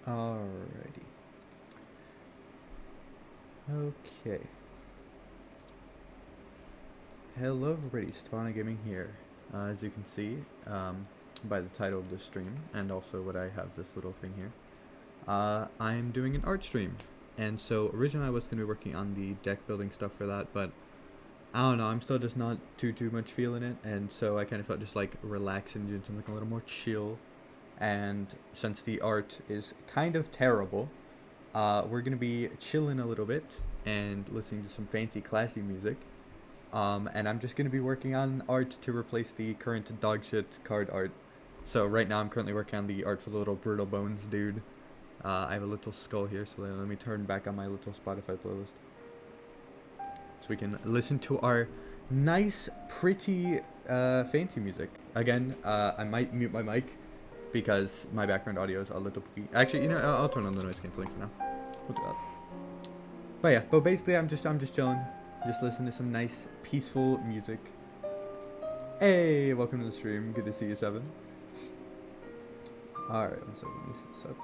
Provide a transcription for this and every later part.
Alrighty. Okay. Hello everybody, Stefano Gaming here. As you can see, by the title of the stream, and also what I have this little thing here, I'm doing an art stream. And so originally I was going to be working on the deck building stuff for that, but I don't know, I'm still just not too much feeling it, and so I kind of felt just like relaxing, doing something a little more chill. And since the art is kind of terrible, we're gonna be chilling a little bit and listening to some fancy, classy music. And I'm just gonna be working on art to replace the current dogshit card art. So right now I'm currently working on the art for the little Brutal Bones dude. I have a little skull here, so let me turn back on my little Spotify playlist. So we can listen to our nice, pretty, fancy music. Again, I might mute my mic because my background audio is a little poopy. Actually, you know, I'll turn on the noise canceling for now. We'll do that. But yeah, but basically I'm just chilling. Just listening to some nice, peaceful music. Hey, welcome to the stream. Good to see you, Seven. Alright, one second, let me set this up.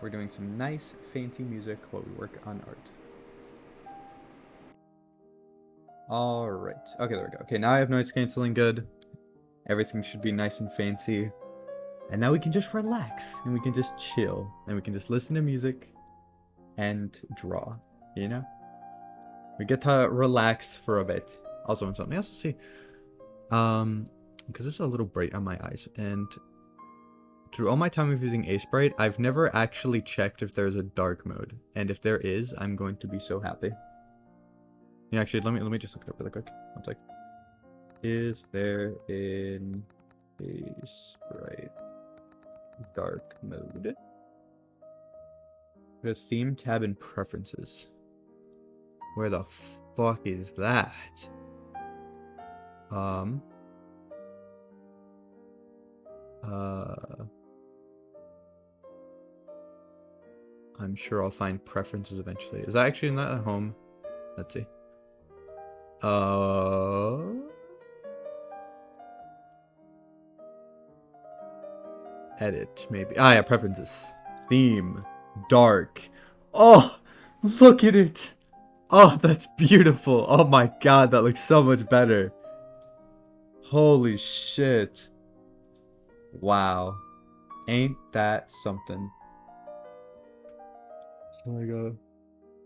We're doing some nice, fancy music while we work on art. Alright. Okay, there we go. Okay, now I have noise canceling good. Everything should be nice and fancy. And now we can just relax. And we can just chill. And we can just listen to music. And draw. You know? We get to relax for a bit. Also, on something else to see. Because it's a little bright on my eyes. And through all my time of using Aseprite, I've never actually checked if there's a dark mode. And if there is, I'm going to be so happy. Yeah, actually, let me just look it up really quick. One sec. Is there an Aseprite dark mode? The theme tab in preferences. Where the fuck is that? I'm sure I'll find preferences eventually. Is that actually not at home? Let's see. Edit, maybe. Ah, yeah, preferences. Theme. Dark. Oh, look at it. Oh, that's beautiful. Oh my god, that looks so much better. Holy shit. Wow. Ain't that something? So I go.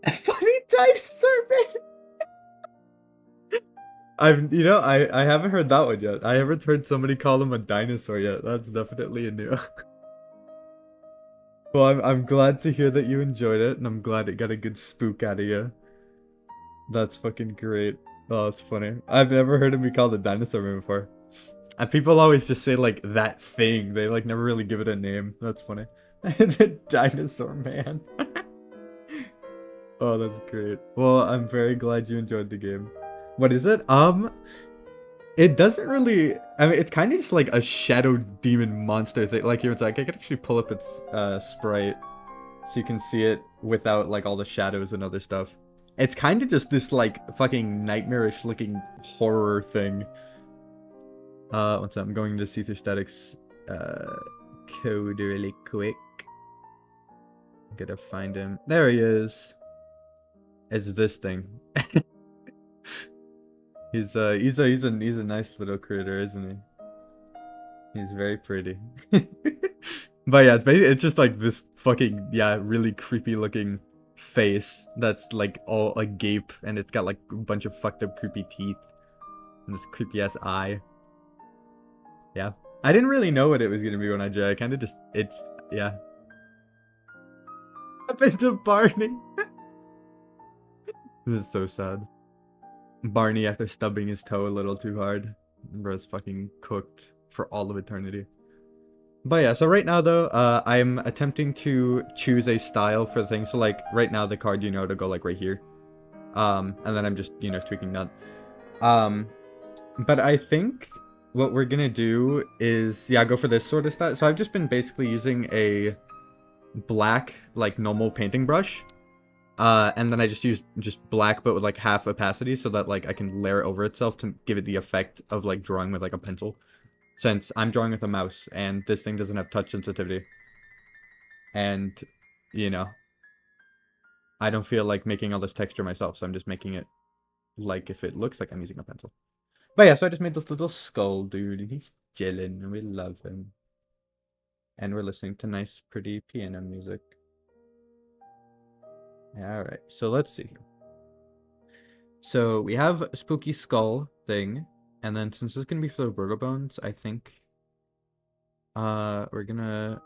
A funny dinosaur man. I haven't heard that one yet. I haven't heard somebody call him a dinosaur yet. That's definitely a new. Well, I'm glad to hear that you enjoyed it, and I'm glad it got a good spook out of you. That's fucking great. Oh, that's funny. I've never heard him be called a dinosaur man before. And people always just say, like, that thing. They, like, never really give it a name. That's funny. The dinosaur man. Oh, that's great. Well, I'm very glad you enjoyed the game. What is it? It doesn't really... I mean, it's kind of just like a shadow demon monster thing. Like, here it's like, I could actually pull up its sprite so you can see it without, like, all the shadows and other stuff. It's kind of just this, like, fucking nightmarish looking horror thing. One second, I'm going to see through statics code really quick. Gotta find him. There he is. It's this thing. He's a nice little critter, isn't he? He's very pretty. But yeah, it's just like this fucking, yeah, really creepy looking face that's like all agape, and it's got like a bunch of fucked up creepy teeth and this creepy ass eye. Yeah, I didn't really know what it was gonna be when I drew. I kind of just, it's, yeah. Happened to Barney. This is so sad. Barney, after stubbing his toe a little too hard, bro's fucking cooked for all of eternity. But yeah, so right now though, I'm attempting to choose a style for the thing. So like right now the card, to go like right here. And then I'm just, tweaking that. But I think what we're gonna do is, yeah, go for this sort of style. So I've just been basically using a black, like normal painting brush. And then I just use black but with like half opacity so that like I can layer it over itself to give it the effect of like drawing with like a pencil. Since I'm drawing with a mouse and this thing doesn't have touch sensitivity. and, you know, I don't feel like making all this texture myself, so I'm just making it like if it looks like I'm using a pencil. But yeah, so I just made this little skull dude, and he's chilling, and we love him. And we're listening to nice, pretty piano music. Alright, so let's see. So we have a spooky skull thing, and then since this is gonna be for the Roto Bones, I think we're gonna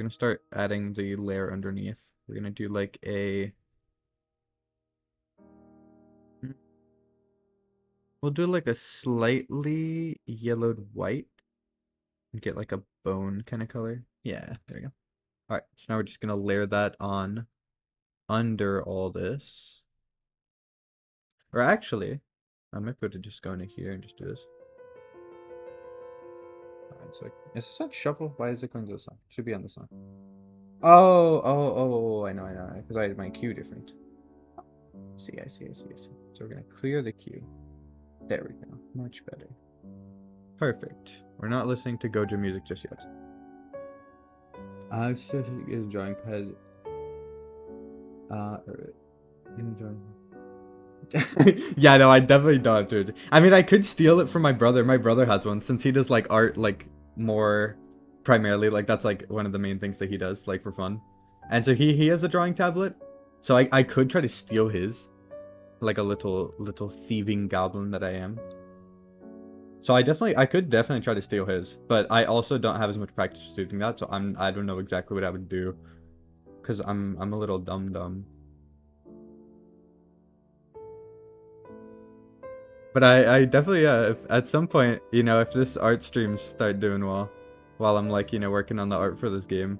start adding the layer underneath. We're gonna do like a we'll do like a slightly yellowed white and get like a bone kind of color. Yeah, there we go. Alright, so now we're just gonna layer that on under all this. Or actually, I might be able to just go into here and just do this. Alright, so is this on shuffle? Why is it going to the song? It should be on the song. Oh, I know, because I had my cue different. I see. So we're gonna clear the queue. There we go. Much better. Perfect. We're not listening to Gojo music just yet. I should get a drawing pad. Yeah, no, I definitely don't have to. I mean, I could steal it from my brother. My brother has one since he does like art, like more primarily. Like that's like one of the main things that he does, like for fun. And so he has a drawing tablet. So I could try to steal his, like a little thieving goblin that I am. So I could definitely try to steal his, but I also don't have as much practice doing that. So I don't know exactly what I would do, because I'm a little dumb. But I definitely, yeah, if, at some point, you know, if this art streams start doing well, while I'm like, you know, working on the art for this game,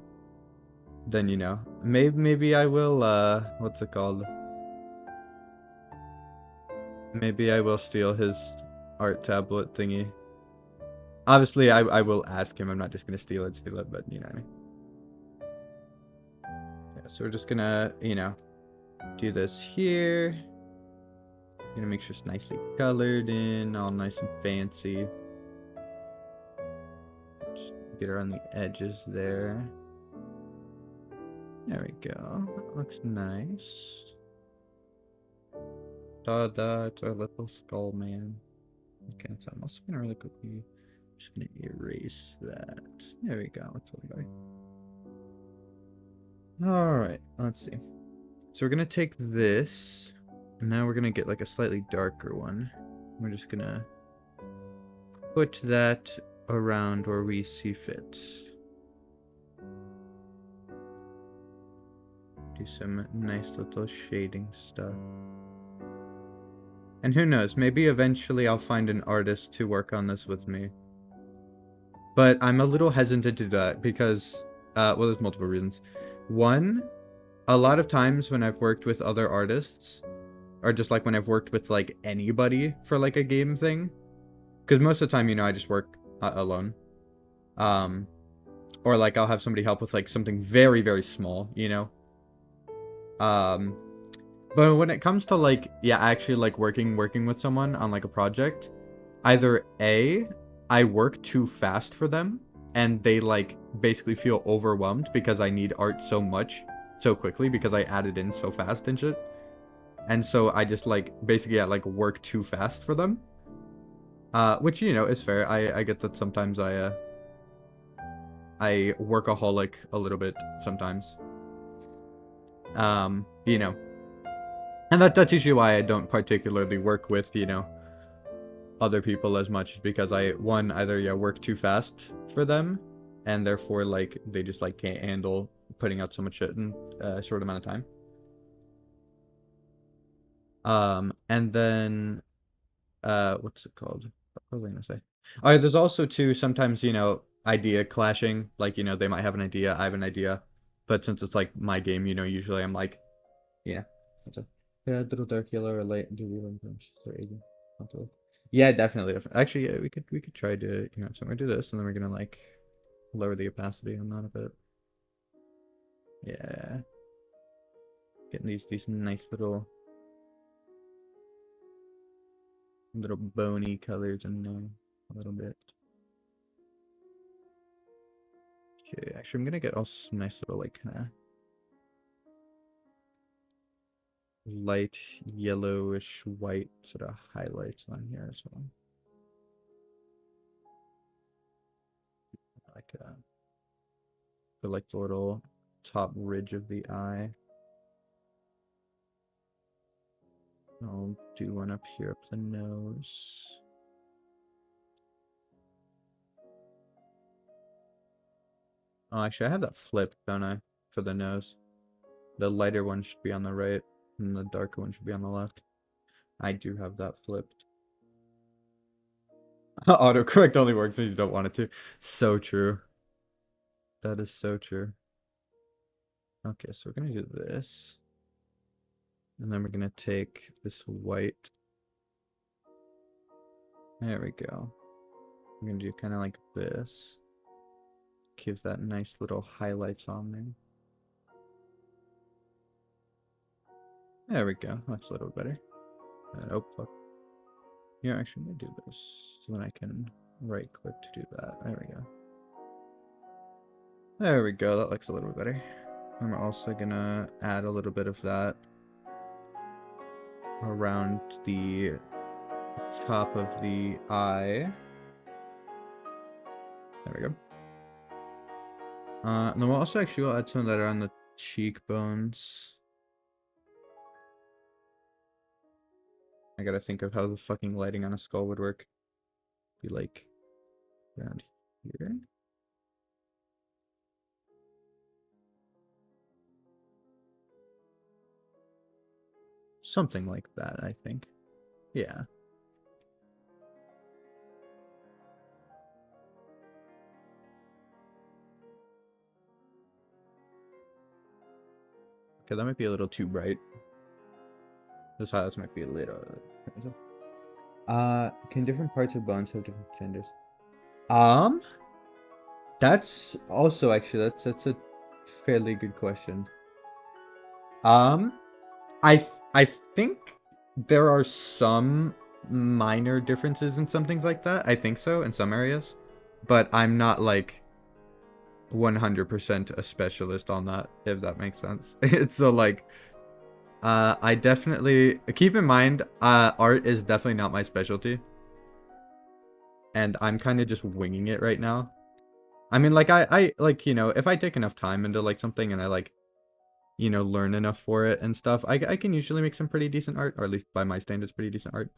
then, you know, maybe I will, what's it called? Maybe I will steal his art tablet thingy. Obviously, I will ask him. I'm not just gonna steal it, but you know what I mean. Yeah, so we're just gonna, you know, do this here. Gonna make sure it's nicely colored in, all nice and fancy. Just get around the edges there. There we go. That looks nice. It's our little skull man. Okay, so I'm also gonna really quickly just gonna erase that. There we go. It's all better. Alright, let's see. So we're gonna take this, and now we're gonna get like a slightly darker one. We're just gonna put that around where we see fit. Do some nice little shading stuff. And who knows, maybe eventually I'll find an artist to work on this with me. But I'm a little hesitant to do that because, well, there's multiple reasons. One, a lot of times when I've worked with other artists, or just like when I've worked with like anybody for like a game thing, because most of the time, you know, I just work alone. Or like I'll have somebody help with like something very, very small, you know. But when it comes to like, yeah, actually like working with someone on like a project, either A, I work too fast for them and they like basically feel overwhelmed because I need art so much so quickly because I added in so fast and shit. And so I just like basically like work too fast for them. Which, you know, is fair. I get that sometimes I workaholic a little bit sometimes. You know. And that's usually why I don't particularly work with, you know, other people as much, because I, one, either, yeah, work too fast for them, and therefore, like, they just, like, can't handle putting out so much shit in a short amount of time. And then, what's it called? What was I gonna say? Oh, yeah, there's also, too, sometimes, you know, idea clashing, like, you know, they might have an idea, I have an idea, but since it's, like, my game, you know, usually I'm like, yeah, what's up? Yeah, little dark yellow or light do we want to yeah, definitely. Actually, yeah, we could try to, you know, so we're gonna do this and then we're gonna like lower the opacity on that a bit. Yeah. Getting these nice little bony colors in there a little bit. Okay, actually, I'm gonna get all some nice little, like, kind of light yellowish white sort of highlights on here as well. Like, for like the little top ridge of the eye. I'll do one up here, up the nose. Oh, actually, I have that flipped, don't I? For the nose. The lighter one should be on the right, and the darker one should be on the left. I do have that flipped. Autocorrect only works when you don't want it to. So true. That is so true. Okay, so we're gonna do this. And then we're gonna take this white. There we go. We're gonna do kind of like this. Give that nice little highlights on there. There we go. That's a little better. Oh, fuck. Yeah, actually, let me do this. So then I can right click to do that. There we go. There we go. That looks a little better. And we're also gonna add a little bit of that around the top of the eye. There we go. And then we'll also actually add some of that around the cheekbones. I gotta think of how the fucking lighting on a skull would work. Be like around here. Something like that, I think. Yeah. Okay, that might be a little too bright. Those highlights might be a little... Can different parts of bones have different genders? That's also actually that's a fairly good question. I think there are some minor differences in some things like that. I think so in some areas, but I'm not like 100% a specialist on that, if that makes sense. It's so like I definitely keep in mind art is definitely not my specialty. And I'm kind of just winging it right now. I mean, like, I like, you know, if I take enough time into, like, something and I, like, you know, learn enough for it and stuff, I can usually make some pretty decent art, or at least by my standards, pretty decent art.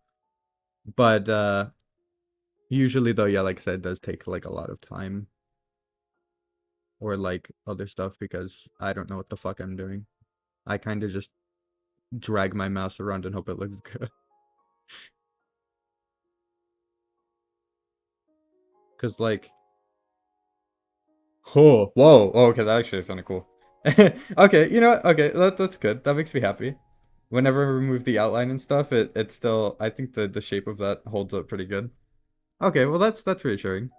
But, usually, though, yeah, like I said, it does take, like, a lot of time. Or, like, other stuff, because I don't know what the fuck I'm doing. I kind of just drag my mouse around and hope it looks good. Because, like... Oh, whoa, oh, okay, that actually is kind of cool. Okay, you know what? Okay, that's good. That makes me happy. Whenever I remove the outline and stuff, it still, I think the shape of that holds up pretty good. Okay, well that's reassuring.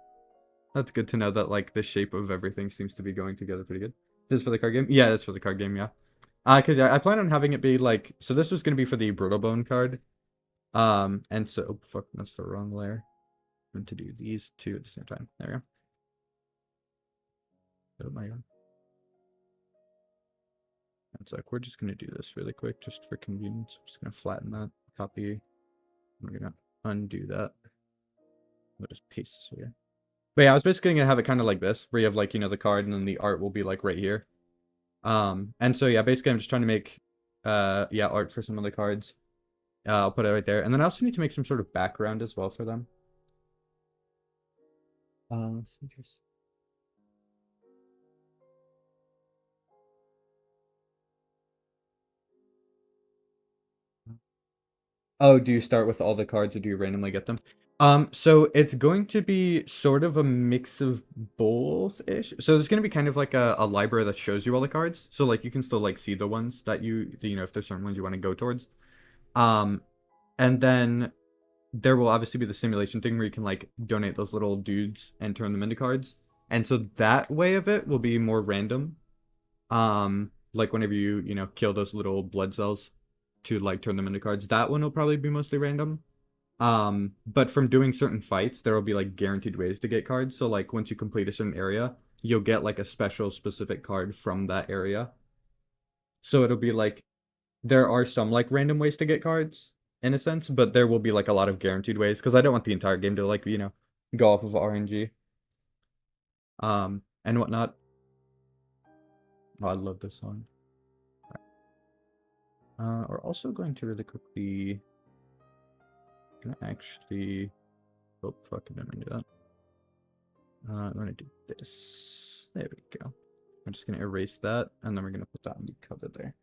That's good to know that like the shape of everything seems to be going together pretty good. This is for the card game? Yeah, that's for the card game, yeah. Cause yeah, I plan on having it be like, so this was gonna be for the Brittle Bone card. And so, oh, fuck, that's the wrong layer. I'm meant to do these two at the same time. There we go. Oh my god. It's like, we're just going to do this really quick just for convenience. We're just going to flatten that, copy. We're going to undo that. We'll just paste this here. But yeah, I was basically going to have it kind of like this, where you have like, you know, the card and then the art will be like right here. And so yeah, basically I'm just trying to make, yeah, art for some of the cards. I'll put it right there. And then I also need to make some sort of background as well for them. Let's see, just... Oh, do you start with all the cards or do you randomly get them? So it's going to be sort of a mix of both-ish. So there's going to be kind of like a library that shows you all the cards. So like you can still like see the ones that you know, if there's certain ones you want to go towards. And then there will obviously be the simulation thing where you can like donate those little dudes and turn them into cards. And so that way of it will be more random. Like whenever you know, kill those little blood cells to like turn them into cards. That one will probably be mostly random. But from doing certain fights, there will be like guaranteed ways to get cards. So like once you complete a certain area, you'll get like a special specific card from that area. So it'll be like there are some like random ways to get cards in a sense, but there will be like a lot of guaranteed ways because I don't want the entire game to like, go off of RNG and whatnot. Oh, I love this song. We're also going to really quickly gonna actually oh fuck, I didn't do that. I'm gonna do this. There we go. I'm just gonna erase that and then we're gonna put that on the cover there.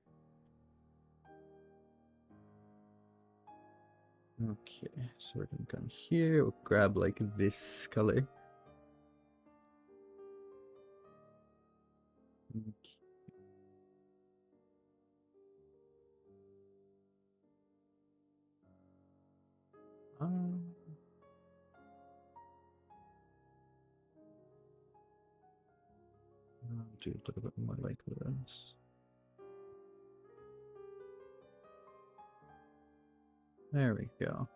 Okay, so we're gonna come here, we'll grab like this color. Okay. I'll do a little bit more like this. There we go.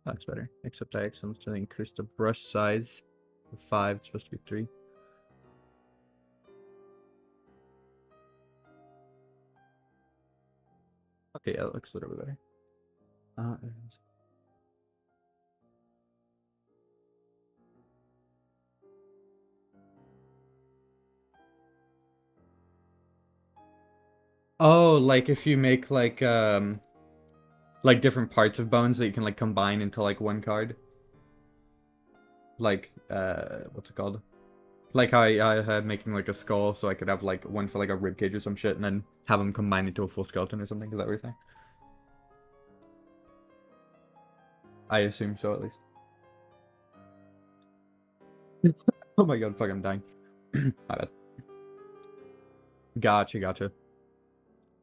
That's better. Except I accidentally increased the brush size to 5. It's supposed to be 3. Okay, yeah, that looks a little bit better. Oh, like if you make like different parts of bones that you can like combine into like one card. Like what's it called? Like how I had making like a skull, so I could have like one for like a rib cage or some shit, and then have them combined into a full skeleton or something. Is that what you're saying? I assume so, at least. Oh my god, fuck, I'm dying. My bad. Gotcha, gotcha.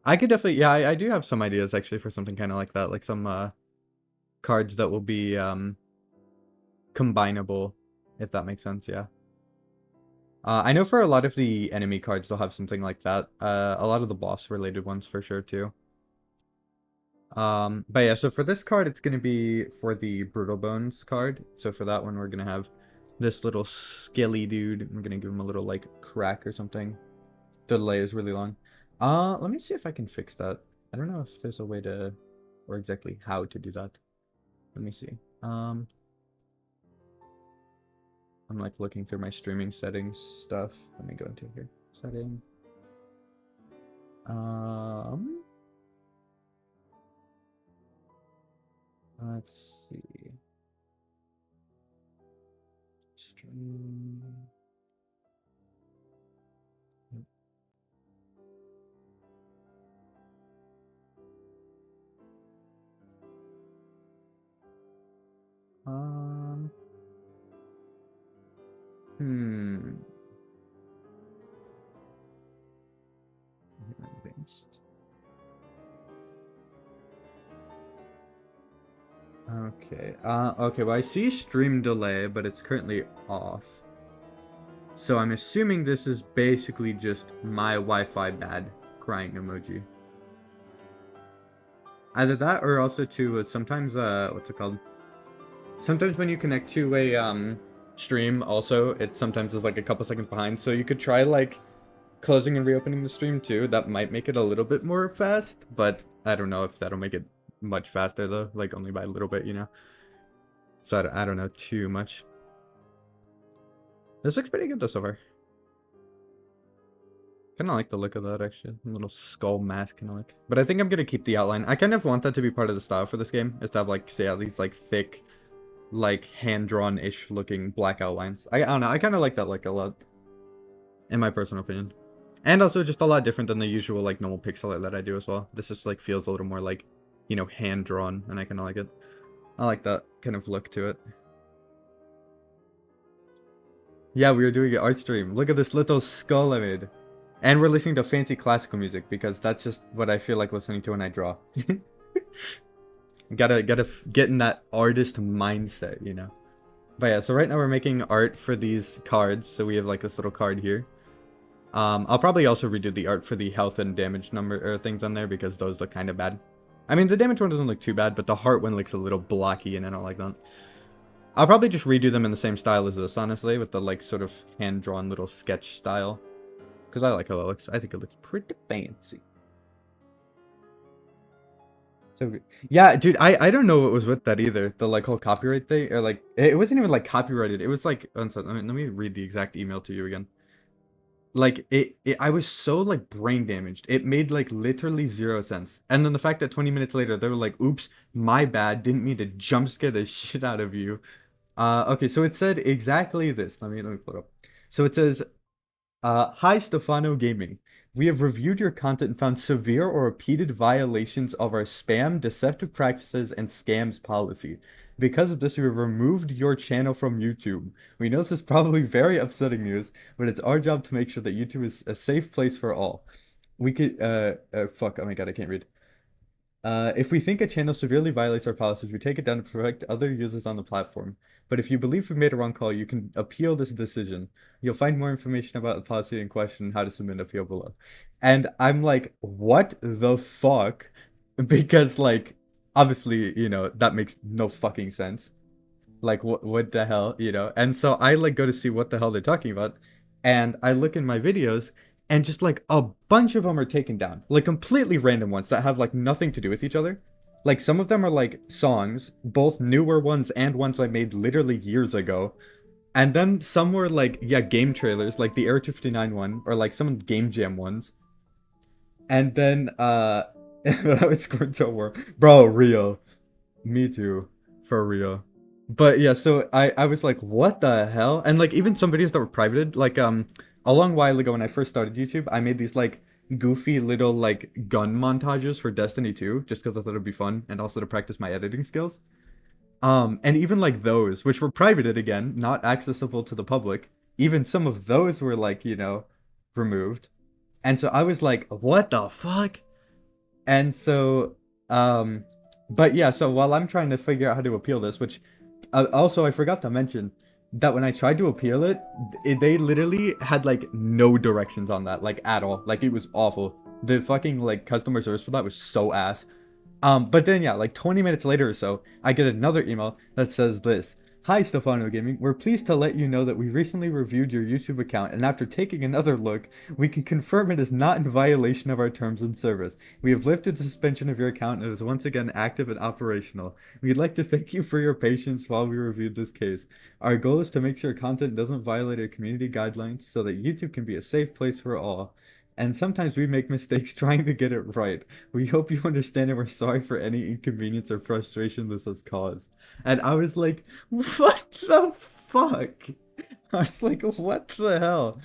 I could definitely, yeah, I do have some ideas actually for something kind of like that, like some cards that will be combinable, if that makes sense, yeah. I know for a lot of the enemy cards, they'll have something like that. A lot of the boss-related ones for sure, too. But yeah, so for this card, it's going to be for the Brutal Bones card. So for that one, we're going to have this little skelly dude. I'm going to give him a little, like, crack or something. The delay is really long. Let me see if I can fix that. I don't know if there's a way to, or exactly how to do that. Let me see. I'm like looking through my streaming settings stuff. Let me go into here. Setting. Let's see. Stream. Okay. Okay, well I see stream delay, but it's currently off. So I'm assuming this is basically just my Wi-Fi bad crying emoji. Either that or also to sometimes what's it called? Sometimes when you connect to a stream also, it sometimes is like a couple seconds behind. So you could try like closing and reopening the stream too. That might make it a little bit more fast, but I don't know if that'll make it much faster though, like only by a little bit, you know. So I don't know too much. This looks pretty good though so far. Kind of like the look of that actually, a little skull mask kind of like. But I think I'm gonna keep the outline. I kind of want that to be part of the style for this game, is to have like say at least like thick, like hand-drawn-ish looking black outlines. I don't know. I kind of like that look a lot, in my personal opinion. And also just a lot different than the usual like normal pixel art that I do as well. This just like feels a little more like, you know, hand-drawn, and I kind of like it. I like that kind of look to it. Yeah, we were doing an art stream. Look at this little skull I made. And we're listening to fancy classical music, because that's just what I feel like listening to when I draw. Gotta get in that artist mindset, you know. But yeah, so right now we're making art for these cards. So we have like this little card here. I'll probably also redo the art for the health and damage number or things on there, because those look kind of bad. I mean, the damage one doesn't look too bad, but the heart one looks a little blocky, and I don't like that. I'll probably just redo them in the same style as this, honestly, with the like sort of hand-drawn little sketch style. Because I like how it looks. I think it looks pretty fancy. So yeah, dude, I don't know what was with that either. The like whole copyright thing, or like it wasn't even like copyrighted. It was like, one second, let me read the exact email to you again. Like I was so like brain damaged. It made like literally zero sense. And then the fact that 20 minutes later they were like, "Oops, my bad. Didn't mean to jump scare the shit out of you." Okay, so it said exactly this. Let me pull it up. So it says, hi, Stefano Gaming. We have reviewed your content and found severe or repeated violations of our spam, deceptive practices, and scams policy. Because of this, we have removed your channel from YouTube. We know this is probably very upsetting news, but it's our job to make sure that YouTube is a safe place for all. We could, fuck, oh my god, I can't read. If we think a channel severely violates our policies, we take it down to protect other users on the platform. But if you believe we made a wrong call, you can appeal this decision. You'll find more information about the policy in question and how to submit an appeal below. And I'm like, what the fuck? Because like, obviously, that makes no fucking sense. Like, what the hell, And so I like go to see what the hell they're talking about, and I look in my videos, and just like a bunch of them are taken down, like completely random ones that have like nothing to do with each other. Like some of them are like songs, both newer ones and ones I made literally years ago. And then some were like, yeah, game trailers, like the Air 59 one, or like some Game Jam ones. And then I was scored so war. Bro, real. Me too. For real. But yeah, so I was like, what the hell? And like even some videos that were privated, like a long while ago when I first started YouTube, I made these like goofy little like gun montages for Destiny 2, just because I thought it'd be fun and also to practice my editing skills. And even like those, which were privated again, not accessible to the public, even some of those were like, removed. And so I was like, what the fuck? And so, but yeah, so while I'm trying to figure out how to appeal this, which also I forgot to mention that when I tried to appeal it, they literally had like no directions on that, like at all. Like it was awful. The fucking like customer service for that was so ass. But then yeah, like 20 minutes later or so, I get another email that says this. Hi, Stefano Gaming. We're pleased to let you know that we recently reviewed your YouTube account, and after taking another look, we can confirm it is not in violation of our terms and service. We have lifted the suspension of your account and it is once again active and operational. We'd like to thank you for your patience while we reviewed this case. Our goal is to make sure content doesn't violate our community guidelines so that YouTube can be a safe place for all. And sometimes we make mistakes trying to get it right. We hope you understand and we're sorry for any inconvenience or frustration this has caused. And I was like, what the fuck? I was like, what the hell?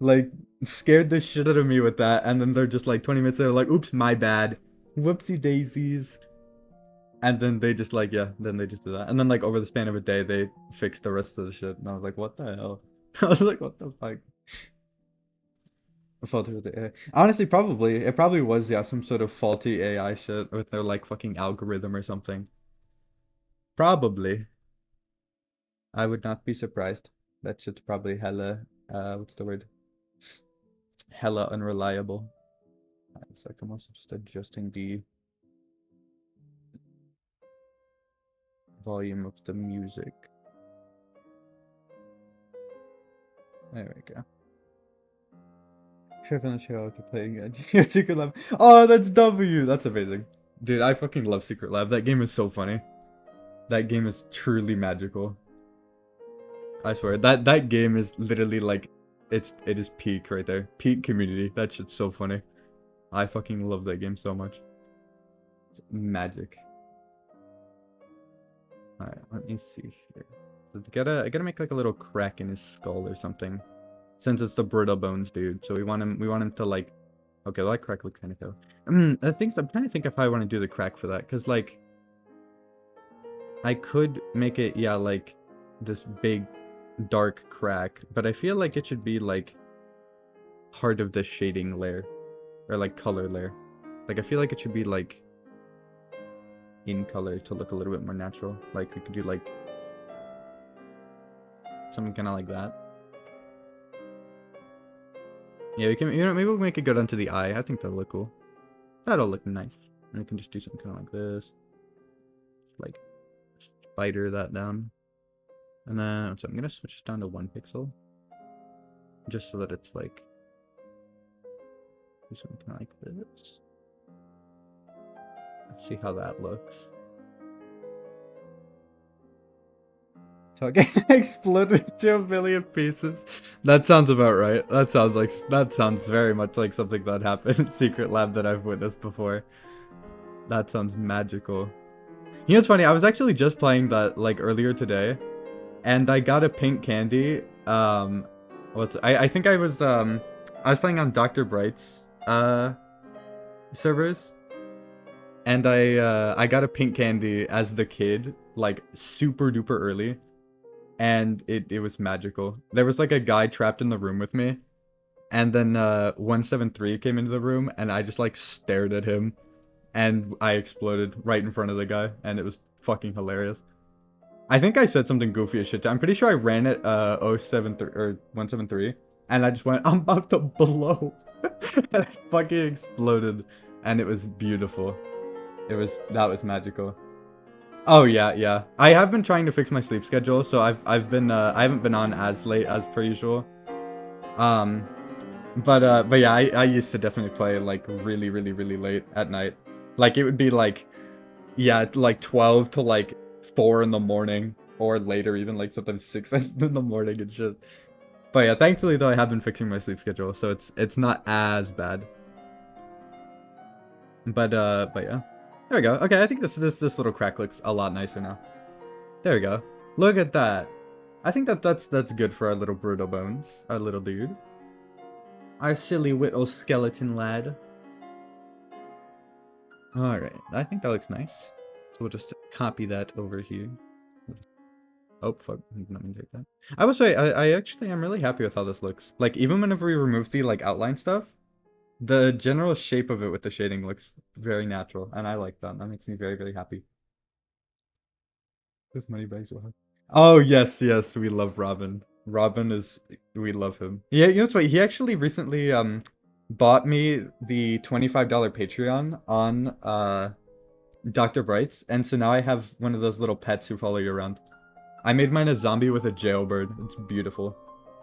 Like, scared the shit out of me with that. And then they're just like 20 minutes later, like, oops, my bad. Whoopsie daisies. And then they just like, yeah, then they just do that. And then like over the span of a day, they fixed the rest of the shit. And I was like, what the hell? I was like, what the fuck? Faulty with the AI. Honestly, probably. It probably was, yeah, some sort of faulty AI shit with their like fucking algorithm or something. Probably. I would not be surprised. That shit's probably hella, what's the word? Hella unreliable. So I'm also just adjusting the volume of the music. There we go. Chef on the show, keep playing again. Secret Lab. Oh, that's W. That's amazing. Dude, I fucking love Secret Lab. That game is so funny. That game is truly magical. I swear, that game is literally like, it is peak right there. Peak community. That shit's so funny. I fucking love that game so much. It's magic. Alright, let me see here. So I gotta make like a little crack in his skull or something. Since it's the brittle bones dude, so we want him to like, okay, that crack looks kind of cool. I'm trying to think if I want to do the crack for that, because like, I could make it, yeah, like this big dark crack, but I feel like it should be like part of the shading layer, or like color layer. Like I feel like it should be like in color to look a little bit more natural. Like we could do like something kind of like that. Yeah, we can, maybe we'll make it go down to the eye. I think that'll look cool. That'll look nice. And we can just do something kind of like this. Like, spider that down. And then, so I'm gonna switch it down to 1 pixel. Just so that it's like, do something like this. Let's see how that looks. Okay, exploded into a million pieces. That sounds about right. That sounds very much like something that happened in Secret Lab that I've witnessed before. That sounds magical. You know what's funny? I was actually just playing that like earlier today, and I got a pink candy. I think I was playing on Dr. Bright's servers, and I got a pink candy as the kid, like super duper early. And it was magical. There was like a guy trapped in the room with me, and then 173 came into the room, and I just like stared at him, and I exploded right in front of the guy, and it was fucking hilarious. I think I said something goofy as shit. I'm pretty sure I ran at 073 or 173, and I just went, I'm about to blow, and I fucking exploded, and it was beautiful. That was magical. Oh yeah, yeah. I have been trying to fix my sleep schedule, so I've been I haven't been on as late as per usual. Um, but yeah, I used to definitely play like really really late at night. Like it would be like, yeah, like 12 to like 4 in the morning or later, even like sometimes 6 in the morning and shit. But yeah, thankfully though I have been fixing my sleep schedule, so it's not as bad. But yeah. There we go. Okay, I think this little crack looks a lot nicer now. There we go. Look at that. I think that's good for our little brutal bones, our little dude. Our silly little skeleton lad. Alright, I think that looks nice. So we'll just copy that over here. Oh, fuck. Let me take that. I will say, I actually am really happy with how this looks. Like, even whenever we remove the, like, outline stuff, the general shape of it with the shading looks very natural, and I like that. That makes me very, very happy. This money bags will have. Oh, yes, yes, we love Robin. We love him. Yeah, you know what's funny? He actually recently, bought me the $25 Patreon on, Dr. Bright's, and so now I have one of those little pets who follow you around. I made mine a zombie with a jailbird. It's beautiful.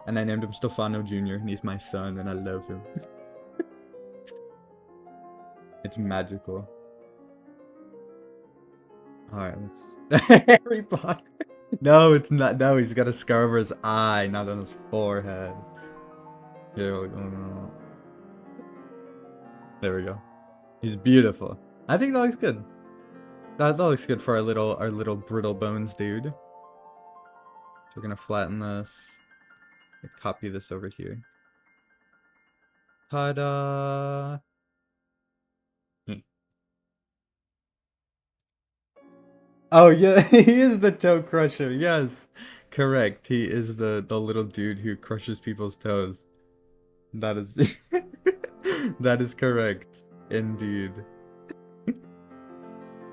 And I named him Stefano Jr., and he's my son, and I love him. It's magical. Alright, let's... Harry Potter! No, it's not. No, he's got a scar over his eye, not on his forehead. Here we go. There we go. He's beautiful. I think that looks good. That looks good for our little brittle bones dude. So we're gonna flatten this. Copy this over here. Ta-da! Oh yeah, he is the toe crusher. Yes, correct. He is the little dude who crushes people's toes. That is that is correct, indeed.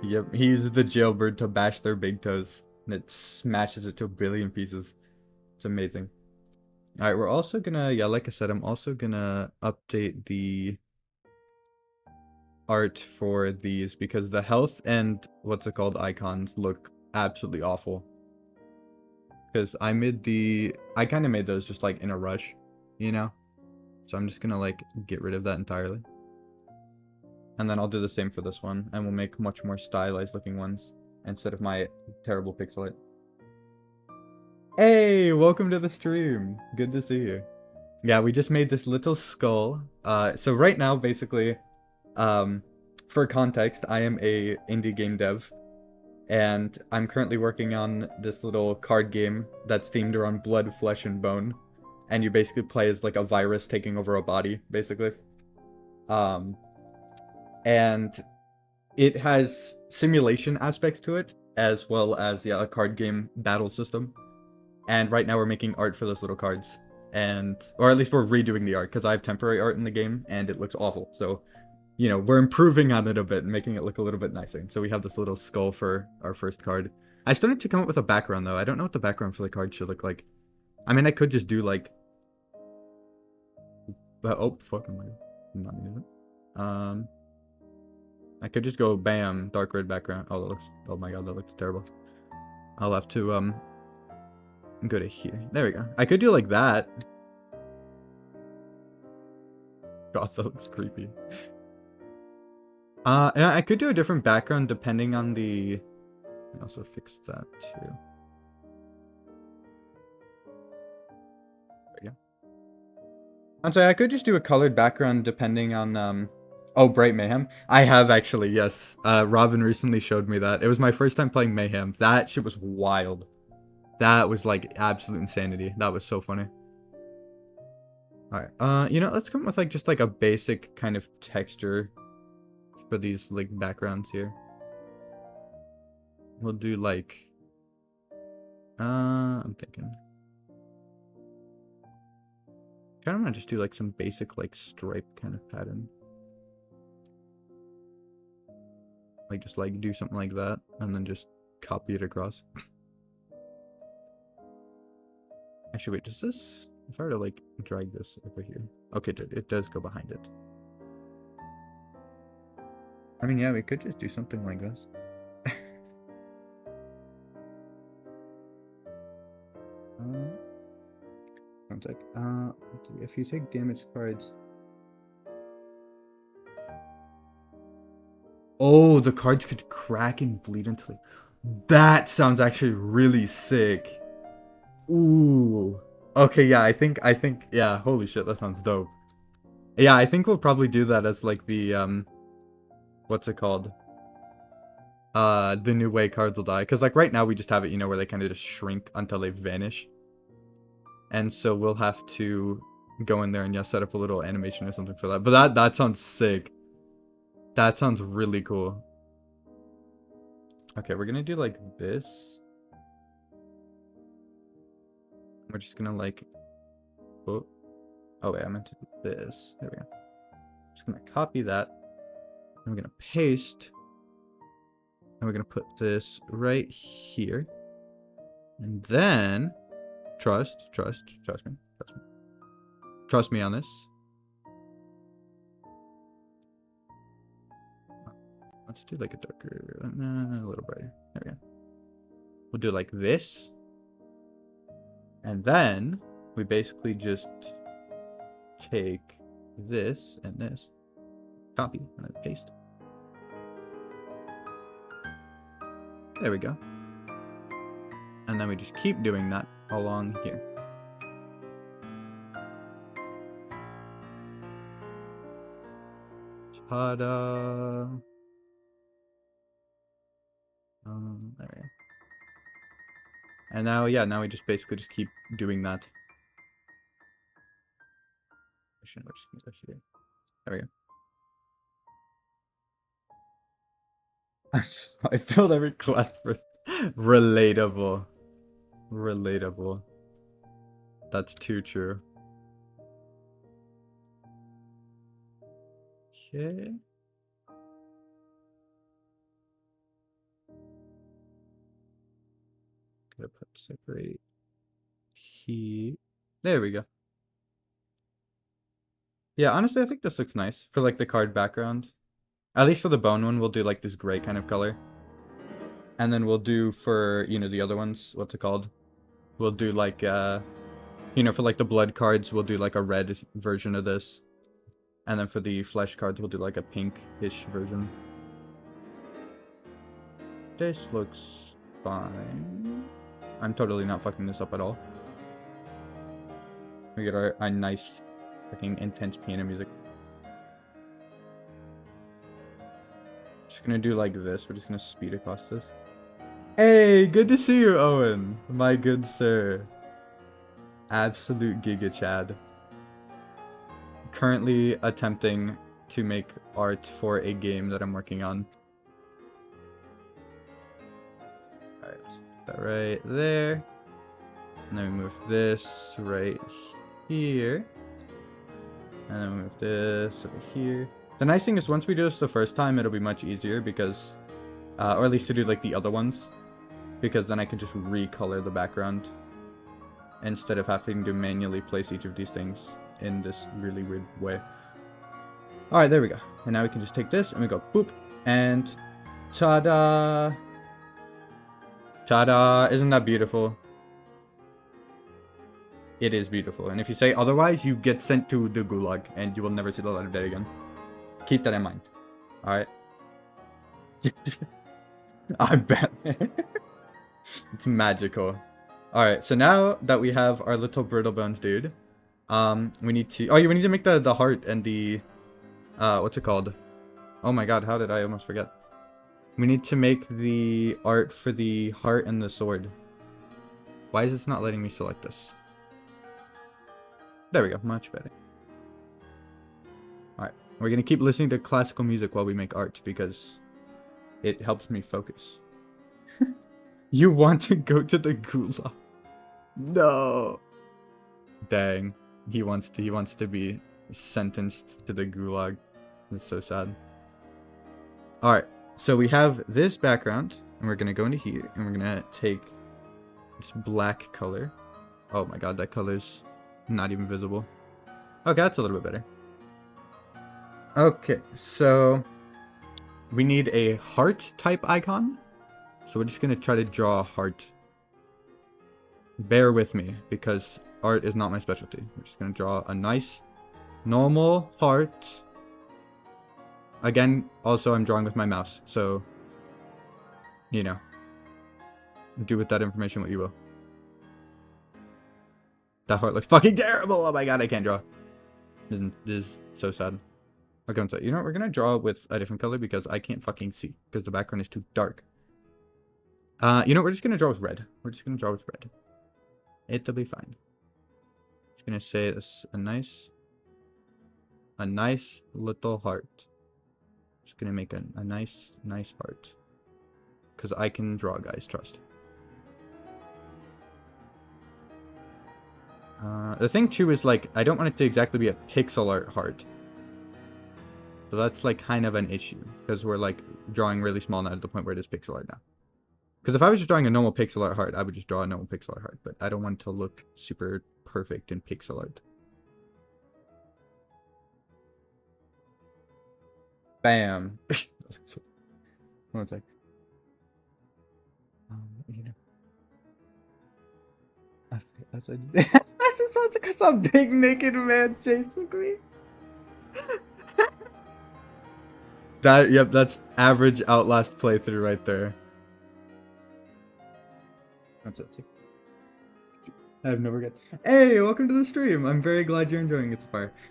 Yep, he uses the jailbird to bash their big toes, and it smashes it to a billion pieces. It's amazing. All right, we're also gonna, yeah, like I said, I'm also gonna update the art for these because the health and what's it called icons look absolutely awful. Because I kind of made those just like in a rush, you know? So I'm just gonna like get rid of that entirely. And then I'll do the same for this one, and we'll make much more stylized looking ones instead of my terrible pixel art. Hey, welcome to the stream. Good to see you. Yeah, we just made this little skull. So right now, basically, for context, I am a indie game dev, and I'm currently working on this little card game that's themed around blood, flesh, and bone. And you basically play as like a virus taking over a body, basically. And it has simulation aspects to it, as well as, yeah, a card game battle system. And right now we're making art for those little cards. Or at least we're redoing the art, because I have temporary art in the game, and it looks awful. So, you know, we're improving on it a bit and making it look a little bit nicer. So we have this little skull for our first card. I still need to come up with a background, though. I don't know what the background for the card should look like. I mean, I could just do, like... oh, fuck, I'm not needing it. I could just go, bam, dark red background. Oh, that looks... Oh my god, that looks terrible. I'll have to, go to here. There we go. I could do like that. God, that looks creepy. Yeah, I could do a different background depending on the... I can also fix that too. There we go. I'm sorry, I could just do a colored background depending on, Oh, Bright Mayhem. I have actually, yes. Robin recently showed me that. It was my first time playing Mayhem. That shit was wild. That was like absolute insanity. That was so funny. Alright, you know, let's come with like just like a basic kind of texture for these like backgrounds here. We'll do like I'm thinking kind of want to just do like some basic like stripe kind of pattern. Like just like do something like that and then just copy it across. Actually, wait, does this, if I were to like drag this over here, okay, it does go behind it. I mean, yeah, we could just do something like this. One sec. If you take damage cards. Oh, the cards could crack and bleed until they... That sounds actually really sick. Ooh. Okay, yeah, I think, yeah, holy shit, that sounds dope. Yeah, I think we'll probably do that as like the, what's it called? The new way cards will die. Because like right now we just have it, you know, where they kind of just shrink until they vanish. And so we'll have to go in there and, yeah, set up a little animation or something for that. But that sounds sick. That sounds really cool. Okay, we're gonna do like this. We're just gonna like... Oh wait, I meant to do this. There we go. Just gonna copy that. And we're gonna paste. And we're gonna put this right here. And then... Trust me. Trust me on this. Let's do like a darker, a little brighter. There we go. We'll do like this. And then we basically just take this and this, copy, and then paste. There we go. And then we just keep doing that along here. Ta-da! There we go. And now, yeah, now we just basically just keep doing that. We're just gonna go here. There we go. I filled every class first. Relatable. Relatable. That's too true. Okay. Gonna put separate here. There we go. Yeah, honestly, I think this looks nice for like the card background. At least for the bone one, we'll do like this gray kind of color. And then we'll do for, you know, the other ones, what's it called? We'll do like, you know, for like the blood cards, we'll do like a red version of this. And then for the flesh cards, we'll do like a pink-ish version. This looks fine. I'm totally not fucking this up at all. We get our nice, freaking intense piano music. Just gonna do like this. We're just gonna speed across this. Hey, good to see you, Owen. My good sir. Absolute Giga Chad. Currently attempting to make art for a game that I'm working on. Alright, let's put that right there. And then we move this right here. And then we move this over here. The nice thing is once we do this the first time, it'll be much easier because, or at least to do like the other ones. Because then I can just recolor the background instead of having to manually place each of these things in this really weird way. Alright, there we go. And now we can just take this and we go boop and ta-da! Ta-da! Isn't that beautiful? It is beautiful. And if you say otherwise, you get sent to the gulag and you will never see the light of day again. Keep that in mind. Alright? I bet. It's magical. Alright, so now that we have our little brittle bones dude, we need to... Oh, yeah, we need to make the heart and the... what's it called? Oh my god, how did I almost forget? We need to make the art for the heart and the sword. Why is this not letting me select this? There we go, much better. Alright, we're gonna keep listening to classical music while we make art because it helps me focus. You want to go to the gulag? No. Dang. He wants to be sentenced to the gulag. That's so sad. Alright, so we have this background, and we're gonna go into here, and we're gonna take this black color. Oh my god, that color's not even visible. Okay, that's a little bit better. Okay, so we need a heart type icon. So we're just gonna try to draw a heart. Bear with me, because art is not my specialty. We're just gonna draw a nice, normal heart. Again, also I'm drawing with my mouse, so, you know, do with that information what you will. That heart looks fucking terrible! Oh my god, I can't draw. This is so sad. Okay, one sec. You know what? We're gonna draw with a different color because I can't fucking see, because the background is too dark. You know, we're just gonna draw with red. We're just gonna draw with red. It'll be fine. Just gonna say it's a nice little heart. Just gonna make a nice heart. Because I can draw, guys, trust. The thing too is, like, I don't want it to exactly be a pixel art heart. So that's, like, kind of an issue. Because we're, like, drawing really small now to the point where it is pixel art now. Because if I was just drawing a normal pixel art heart, I would just draw a normal pixel art heart. But I don't want it to look super perfect in pixel art. Bam. One sec. You know. That's supposed to cause some big naked man chasing me. Yep, that's average Outlast playthrough right there. That's it. I have no regret. Hey, welcome to the stream. I'm very glad you're enjoying it so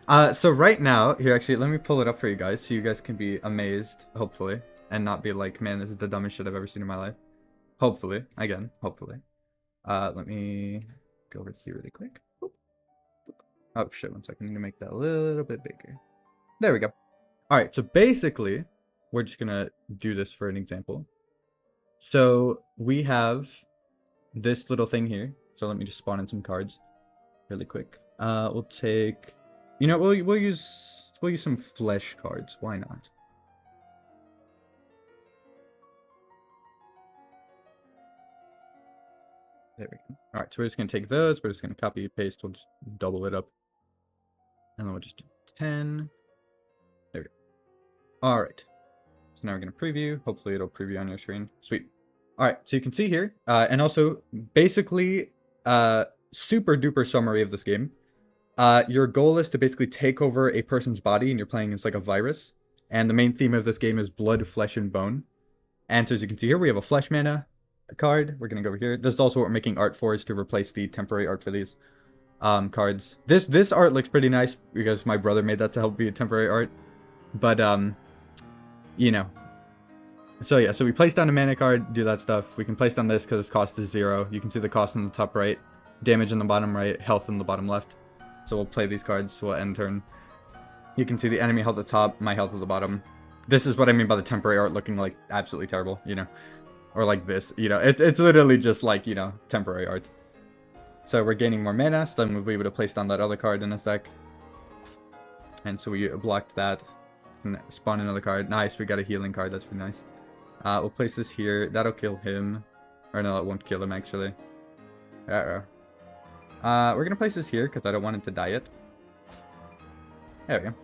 far. So right now, here, actually, let me pull it up for you guys so you guys can be amazed, hopefully, and not be like, man, this is the dumbest shit I've ever seen in my life. Hopefully, again, hopefully. Let me go over here really quick. Oh shit, one second. I need to make that a little bit bigger. There we go. Alright, so basically, we're just gonna do this for an example. So we have this little thing here. So let me just spawn in some cards really quick. We'll take, you know, we'll use some flesh cards. Why not? There we go. All right, so we're just gonna take those. We're just gonna copy paste. We'll just double it up, and then we'll just do 10. There we go. All right. So now we're gonna preview. Hopefully it'll preview on your screen. Sweet. All right, so you can see here, and also basically, super duper summary of this game. Your goal is to basically take over a person's body, and you're playing as like a virus. And the main theme of this game is blood, flesh, and bone. And so as you can see here, we have a flesh mana card. We're gonna go over here. This is also what we're making art for, is to replace the temporary art for these cards. This art looks pretty nice because my brother made that to help be a temporary art. But you know. So yeah, so we place down a mana card, do that stuff. We can place down this because its cost is 0. You can see the cost in the top right, damage in the bottom right, health in the bottom left. So we'll play these cards, we'll end turn. You can see the enemy health at the top, my health at the bottom. This is what I mean by the temporary art looking like absolutely terrible, you know. Or like this, you know. It's literally just like, you know, temporary art. So we're gaining more mana, so then we'll be able to place down that other card in a sec. And so we blocked that. And spawn another card. Nice, we got a healing card, that's pretty nice. We'll place this here. That'll kill him. Or no, it won't kill him, actually. Uh-oh. We're gonna place this here, because I don't want him to die yet. There we go.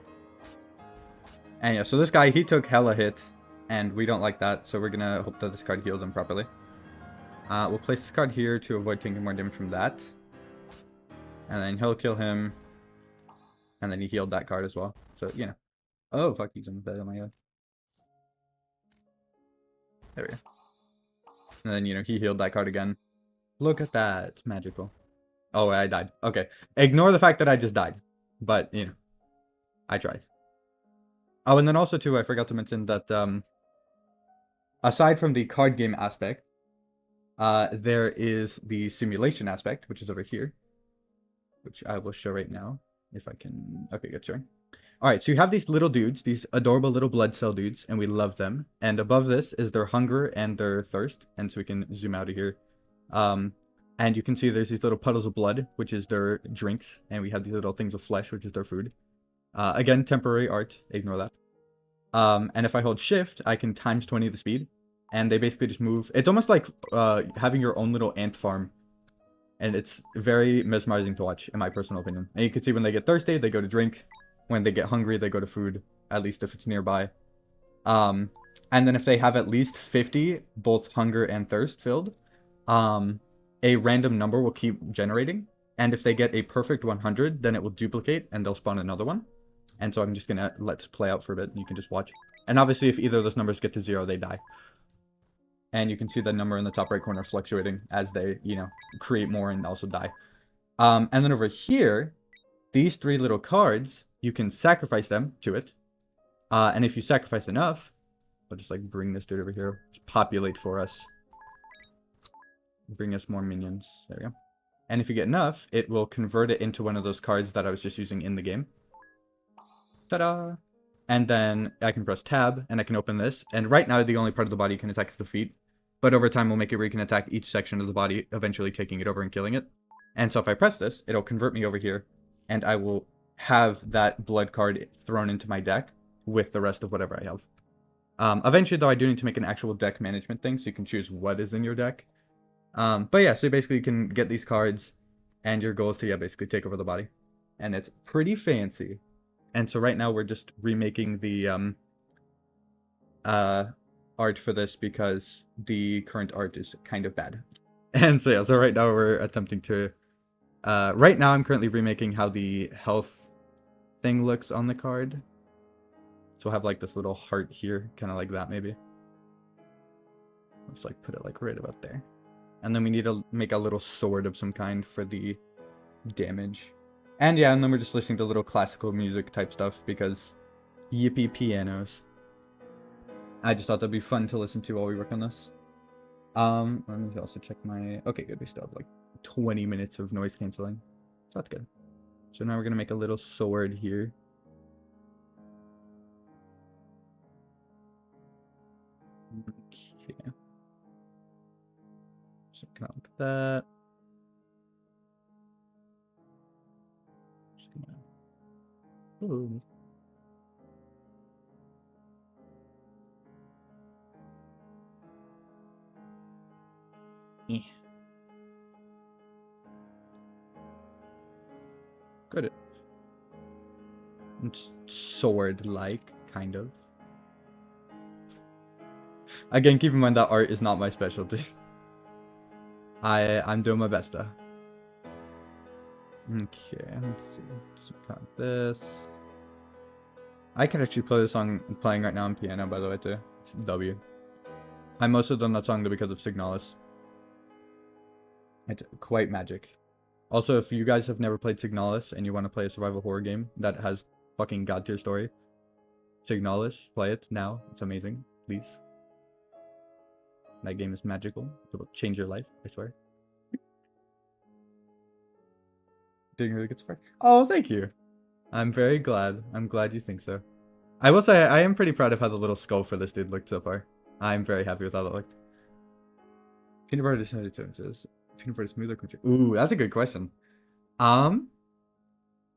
And yeah, so this guy, he took hella hit. And we don't like that, so we're gonna hope that this card healed him properly. We'll place this card here to avoid taking more damage from that. And then he'll kill him. And then he healed that card as well. So, you know. Oh, fuck, he's almost dead. Oh my god. There we go. And then, you know, he healed that card again. Look at that. It's magical. Oh, I died. Okay. Ignore the fact that I just died. But, you know, I tried. Oh, and then also, too, I forgot to mention that, aside from the card game aspect, there is the simulation aspect, which is over here. Which I will show right now. If I can... Okay, good, sure. Alright, so you have these little dudes, these adorable little blood cell dudes, and we love them. And above this is their hunger and their thirst. And so we can zoom out of here. And you can see there's these little puddles of blood, which is their drinks. And we have these little things of flesh, which is their food. Again, temporary art, ignore that. And if I hold shift, I can times 20 the speed. And they basically just move. It's almost like having your own little ant farm. And it's very mesmerizing to watch, in my personal opinion. And you can see when they get thirsty, they go to drink. When they get hungry, they go to food, at least if it's nearby. And then if they have at least 50, both hunger and thirst filled, a random number will keep generating. And if they get a perfect 100, then it will duplicate and they'll spawn another one. And so I'm just going to let this play out for a bit and you can just watch. And obviously if either of those numbers get to 0, they die. And you can see the number in the top right corner fluctuating as they, you know, create more and also die. And then over here, these 3 little cards, you can sacrifice them to it. And if you sacrifice enough, I'll just like bring this dude over here. Just populate for us. Bring us more minions. There we go. And if you get enough, it will convert it into one of those cards that I was just using in the game. Ta-da! And then I can press tab and I can open this. And right now, the only part of the body you can attack is the feet. But over time, we'll make it where you can attack each section of the body, eventually taking it over and killing it. And so if I press this, it'll convert me over here. And I will have that blood card thrown into my deck with the rest of whatever I have. Eventually, though, I do need to make an actual deck management thing, so you can choose what is in your deck. But yeah, so basically you can get these cards, and your goal is to, yeah, basically take over the body. And it's pretty fancy. And so right now we're just remaking the art for this because the current art is kind of bad. And so yeah, so right now we're attempting to... right now I'm currently remaking how the health thing looks on the card. So we'll have like this little heart here, kind of like that maybe. Let's like put it like right about there. And then we need to make a little sword of some kind for the damage. And yeah, and then we're just listening to little classical music type stuff because yippee pianos. I just thought that'd be fun to listen to while we work on this. Let me also check my... Okay, good, we still have like 20 minutes of noise canceling. So that's good. So now we're gonna make a little sword here. Okay. So kind of like that. Just gonna... Ooh. Good. It's sword-like, kind of. Again, keep in mind that art is not my specialty. I'm doing my best though. Okay, let's see. Just count this. I can actually play the song playing right now on piano, by the way, too. It's W. I mostly done that song because of Signalis. It's quite magic. Also, if you guys have never played Signalis and you want to play a survival horror game that has fucking god tier story, Signalis, play it now. It's amazing. Please. That game is magical. It will change your life, I swear. Doing really good so far. Oh, thank you. I'm very glad. I'm glad you think so. I will say, I am pretty proud of how the little skull for this dude looked so far. I'm very happy with how that looked. Peanut butter differences. Peanut butter smoother creature. Ooh, that's a good question.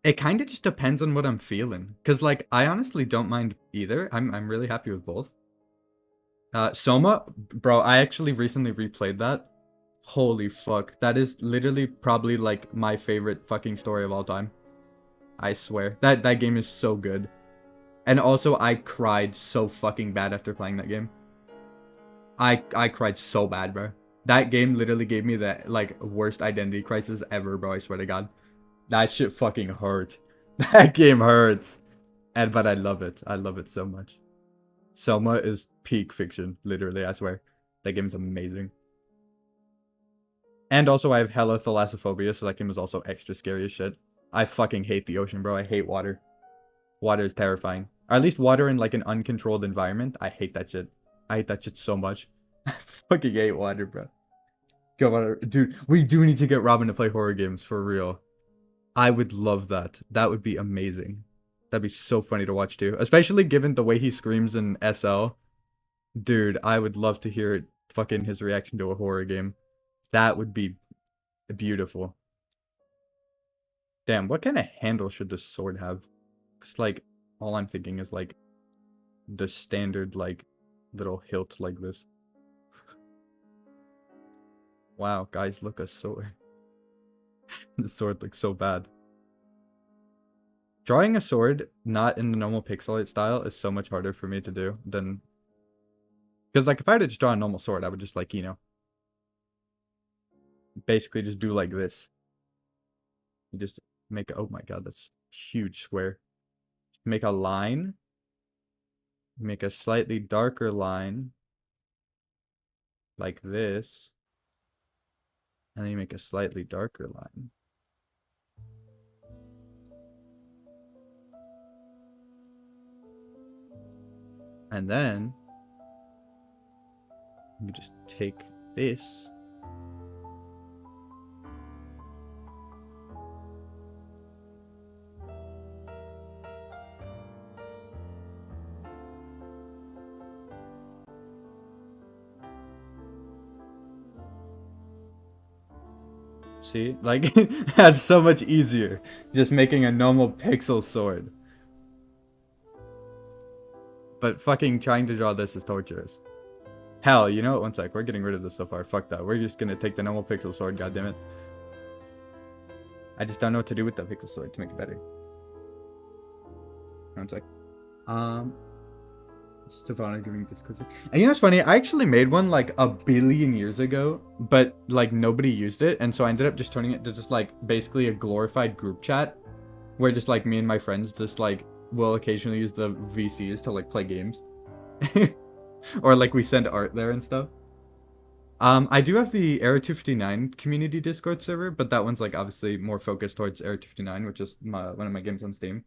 It kind of just depends on what I'm feeling. Because, like, I honestly don't mind either. I'm really happy with both. Soma, bro, I actually recently replayed that. Holy fuck. That is literally probably, like, my favorite fucking story of all time. I swear. That game is so good. And also, I cried so fucking bad after playing that game. I cried so bad, bro. That game literally gave me the, like, worst identity crisis ever, bro. I swear to God. That shit fucking hurt. That game hurts. But I love it. I love it so much. Selma is peak fiction, literally, I swear. That game is amazing. And also I have hella thalassophobia, so that game is also extra scary as shit. I fucking hate the ocean, bro. I hate water. Water is terrifying. Or at least water in like an uncontrolled environment. I hate that shit. I hate that shit so much. I fucking hate water, bro. Go water. Dude, we do need to get Robin to play horror games for real. I would love that. That would be amazing. That'd be so funny to watch too. Especially given the way he screams in SL. Dude, I would love to hear fucking his reaction to a horror game. That would be beautiful. Damn, what kind of handle should this sword have? Cause like, all I'm thinking is like, the standard like, little hilt like this. Wow, guys, look a sword. The sword looks so bad. Drawing a sword not in the normal pixel art style is so much harder for me to do than... Because like, if I had to just draw a normal sword, I would just like, you know, basically just do like this. You just make a, oh my god, that's huge square. Make a line. Make a slightly darker line. Like this. And then you make a slightly darker line. And then you just take this. See? Like, that's so much easier. Just making a normal pixel sword. But fucking trying to draw this is torturous. Hell, you know what? One sec. We're getting rid of this so far. Fuck that. We're just gonna take the normal pixel sword, goddammit. I just don't know what to do with that pixel sword to make it better. One sec. Stefano giving Discord. And you know what's funny? I actually made one like a billion years ago, but like nobody used it, and so I ended up just turning it to just like basically a glorified group chat, where just like me and my friends just like will occasionally use the VCs to like play games, or like we send art there and stuff. I do have the Era 259 community Discord server, but that one's like obviously more focused towards Era 259, which is one of my games on Steam.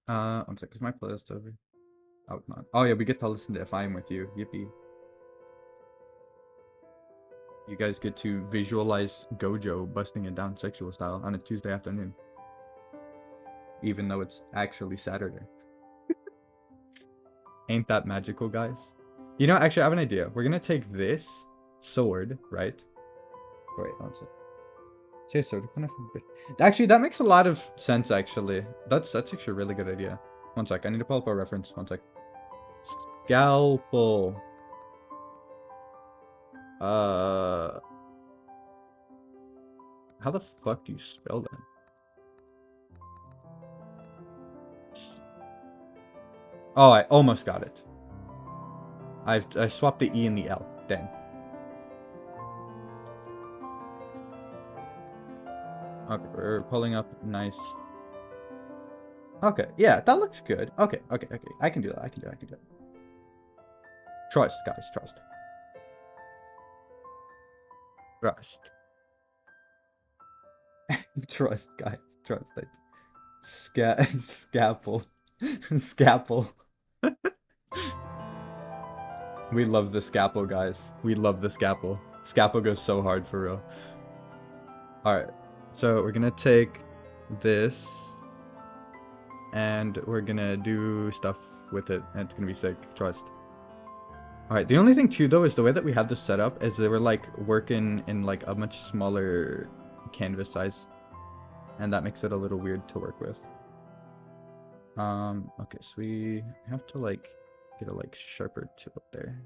One sec, is my playlist over? Oh, not. Oh yeah, we get to listen to If I Am With You. Yippee. You guys get to visualize Gojo busting it down sexual style on a Tuesday afternoon. Even though it's actually Saturday. Ain't that magical, guys? You know, actually, I have an idea. We're gonna take this sword, right? Wait, one sec. Say sword, kind of... Actually, that makes a lot of sense, actually. That's actually a really good idea. One sec, I need to pull up a reference. One sec. Scalpel. How the fuck do you spell that? Oh, I almost got it. I swapped the E and the L. Dang. Okay, we're pulling up nice. Okay, yeah, that looks good. Okay. I can do that. I can do that. Trust, guys, trust. Trust, guys, trust. Scalpel. Scalpel. We love the scalpel, guys. We love the scalpel. Scalpel goes so hard for real. Alright, so we're gonna take this and we're gonna do stuff with it, and it's gonna be sick, trust. Alright, the only thing too though is the way that we have this set up is that we're like working in like a much smaller canvas size, and that makes it a little weird to work with. Okay, so we have to like get a like sharper tip up there.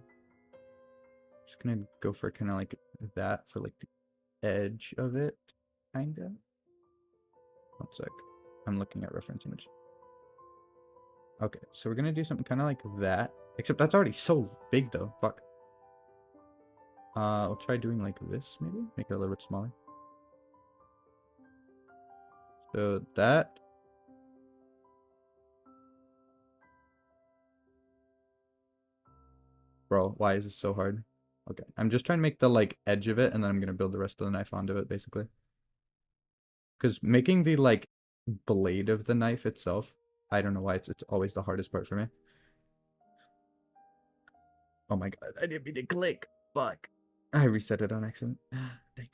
Just gonna go for kind of like that for like the edge of it, kinda. One sec, I'm looking at reference image. Okay, so we're gonna do something kind of like that, except that's already so big though. Fuck. I'll try doing like this maybe, make it a little bit smaller. So that. Bro, why is this so hard? Okay, I'm just trying to make the like edge of it, and then I'm gonna build the rest of the knife onto it, basically. Because making the like blade of the knife itself, I don't know why it's always the hardest part for me. Oh my god, I didn't mean to click. Fuck. I reset it on accident. Dang.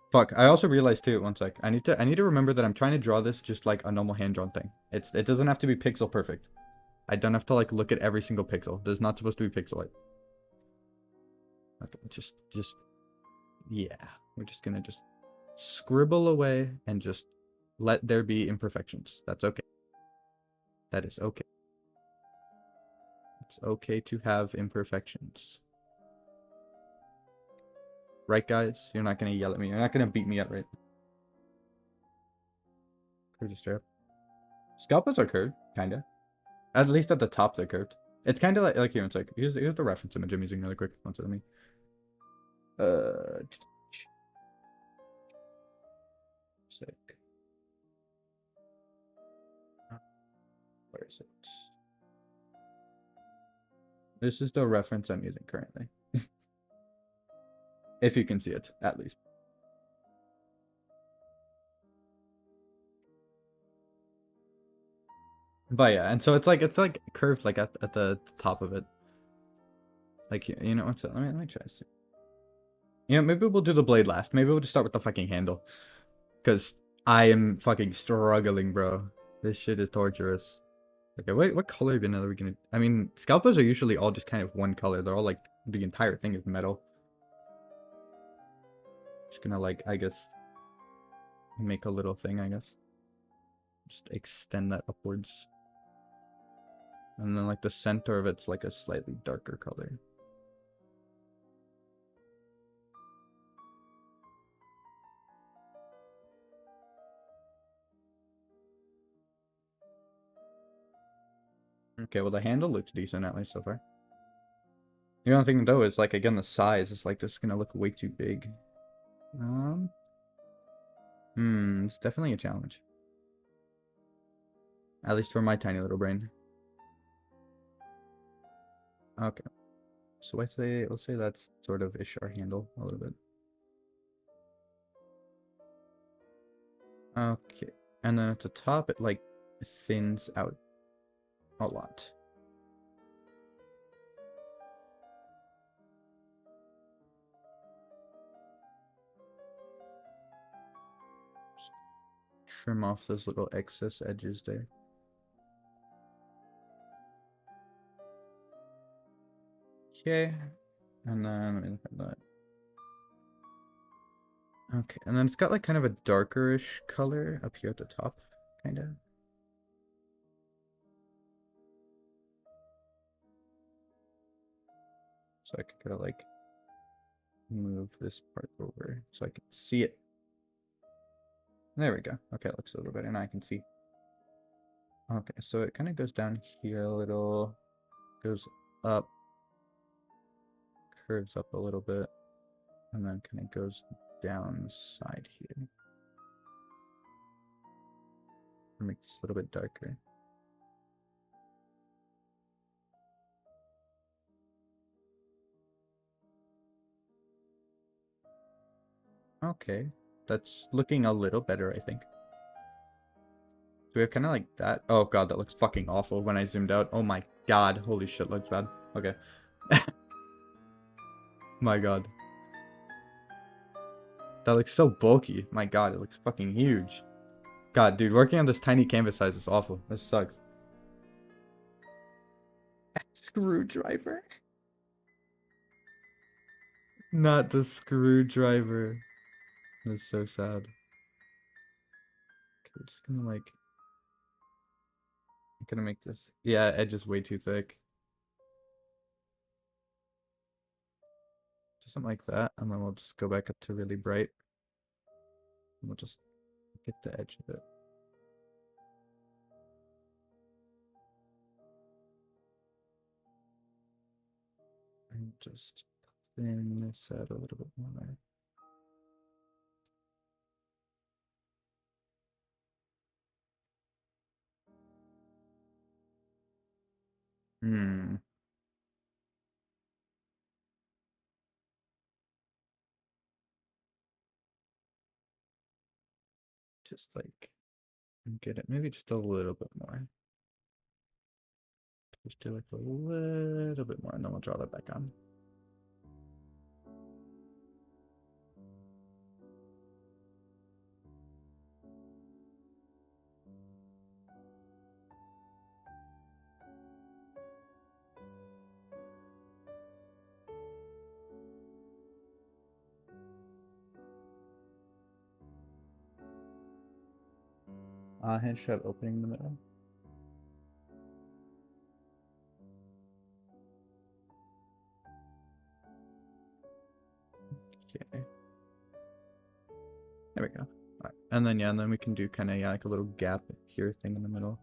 Fuck. I also realized too, one sec. I need to remember that I'm trying to draw this just like a normal hand-drawn thing. It doesn't have to be pixel perfect. I don't have to like look at every single pixel. There's not supposed to be pixel art. Okay, just yeah. We're just gonna just scribble away and just let there be imperfections. That's okay. That is okay. It's okay to have imperfections. Right, guys? You're not gonna yell at me. You're not gonna beat me up, right? Curved just straight up. Scalpels are curved, kinda. At least at the top they're curved. It's kind of like here. It's like here's the reference image I'm using really quick. One second, me. Uh, sick. Where is it? This is the reference I'm using currently. If you can see it, at least. But yeah, and so it's like curved like at the top of it. Like you know what's it? Let me try to see. You know, maybe we'll do the blade last. Maybe we'll just start with the fucking handle. Because I am fucking struggling, bro. This shit is torturous. Okay, wait, what color bin are we gonna... I mean, scalpels are usually all just kind of one color. They're all like, the entire thing is metal. Just gonna like, I guess, make a little thing, I guess. Just extend that upwards. And then like the center of it's like a slightly darker color. Okay, well the handle looks decent at least so far. The only thing though is like, again, the size is like, this is gonna look way too big. It's definitely a challenge. At least for my tiny little brain. Okay. So let's say that's sort of ish our handle a little bit. Okay. And then at the top it like thins out a lot. Just trim off those little excess edges there. Okay. And then let me look at that. Okay, and then it's got like kind of a darkerish color up here at the top, kind of. So I could kind of like move this part over so I can see it. There we go. Okay, it looks a little better. Now I can see. Okay, so it kind of goes down here a little, goes up, curves up a little bit, and then kind of goes down side here. Make this a little bit darker. Okay, that's looking a little better, I think. So we have kind of like that. Oh god, that looks fucking awful when I zoomed out. Oh my god, holy shit, looks bad. Okay. My god. That looks so bulky. My god, it looks fucking huge. God, dude, working on this tiny canvas size is awful. This sucks. Screwdriver? Not the screwdriver. That's so sad. Okay, we're just gonna like... I'm gonna make this... Yeah, edge is way too thick. Just something like that, and then we'll just go back up to really bright. And we'll just get the edge of it. And just thin this out a little bit more. Hmm. Just like get it maybe just a little bit more. Just do like a little bit more and then we'll draw that back on. Hand shot opening in the middle. Okay. There we go. All right. And then yeah, and then we can do kind of like a little gap here thing in the middle.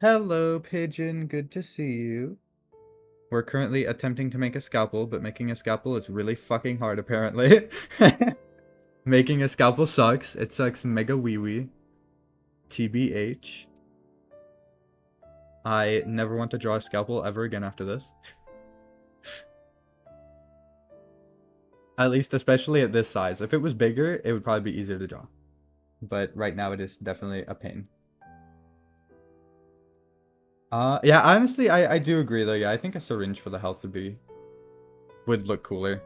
Hello, Pigeon. Good to see you. We're currently attempting to make a scalpel, but making a scalpel is really fucking hard, apparently. Making a scalpel sucks. It sucks mega wee wee. TBH. I never want to draw a scalpel ever again after this. At least, especially at this size. If it was bigger, it would probably be easier to draw. But right now, it is definitely a pain. Yeah, honestly, I do agree though. Yeah, I think a syringe for the health would look cooler.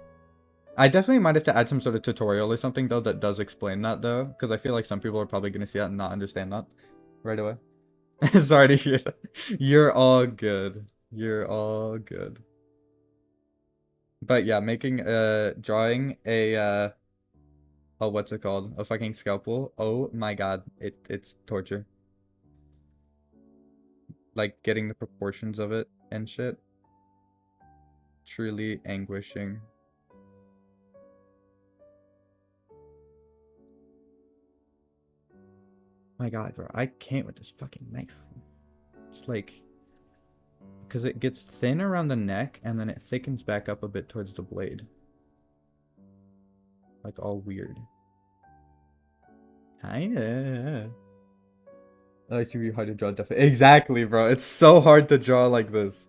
I definitely might have to add some sort of tutorial or something though that does explain that though, because I feel like some people are probably gonna see that and not understand that right away. Sorry to hear that. You're all good. You're all good. But yeah, making drawing a oh, what's it called? A fucking scalpel. Oh my god, it's torture. Like getting the proportions of it and shit. Truly anguishing. My god, bro, I can't with this fucking knife. It's like, because it gets thin around the neck and then it thickens back up a bit towards the blade. Like all weird. Kinda. I like to be hard to draw definitely. Exactly, bro. It's so hard to draw like this.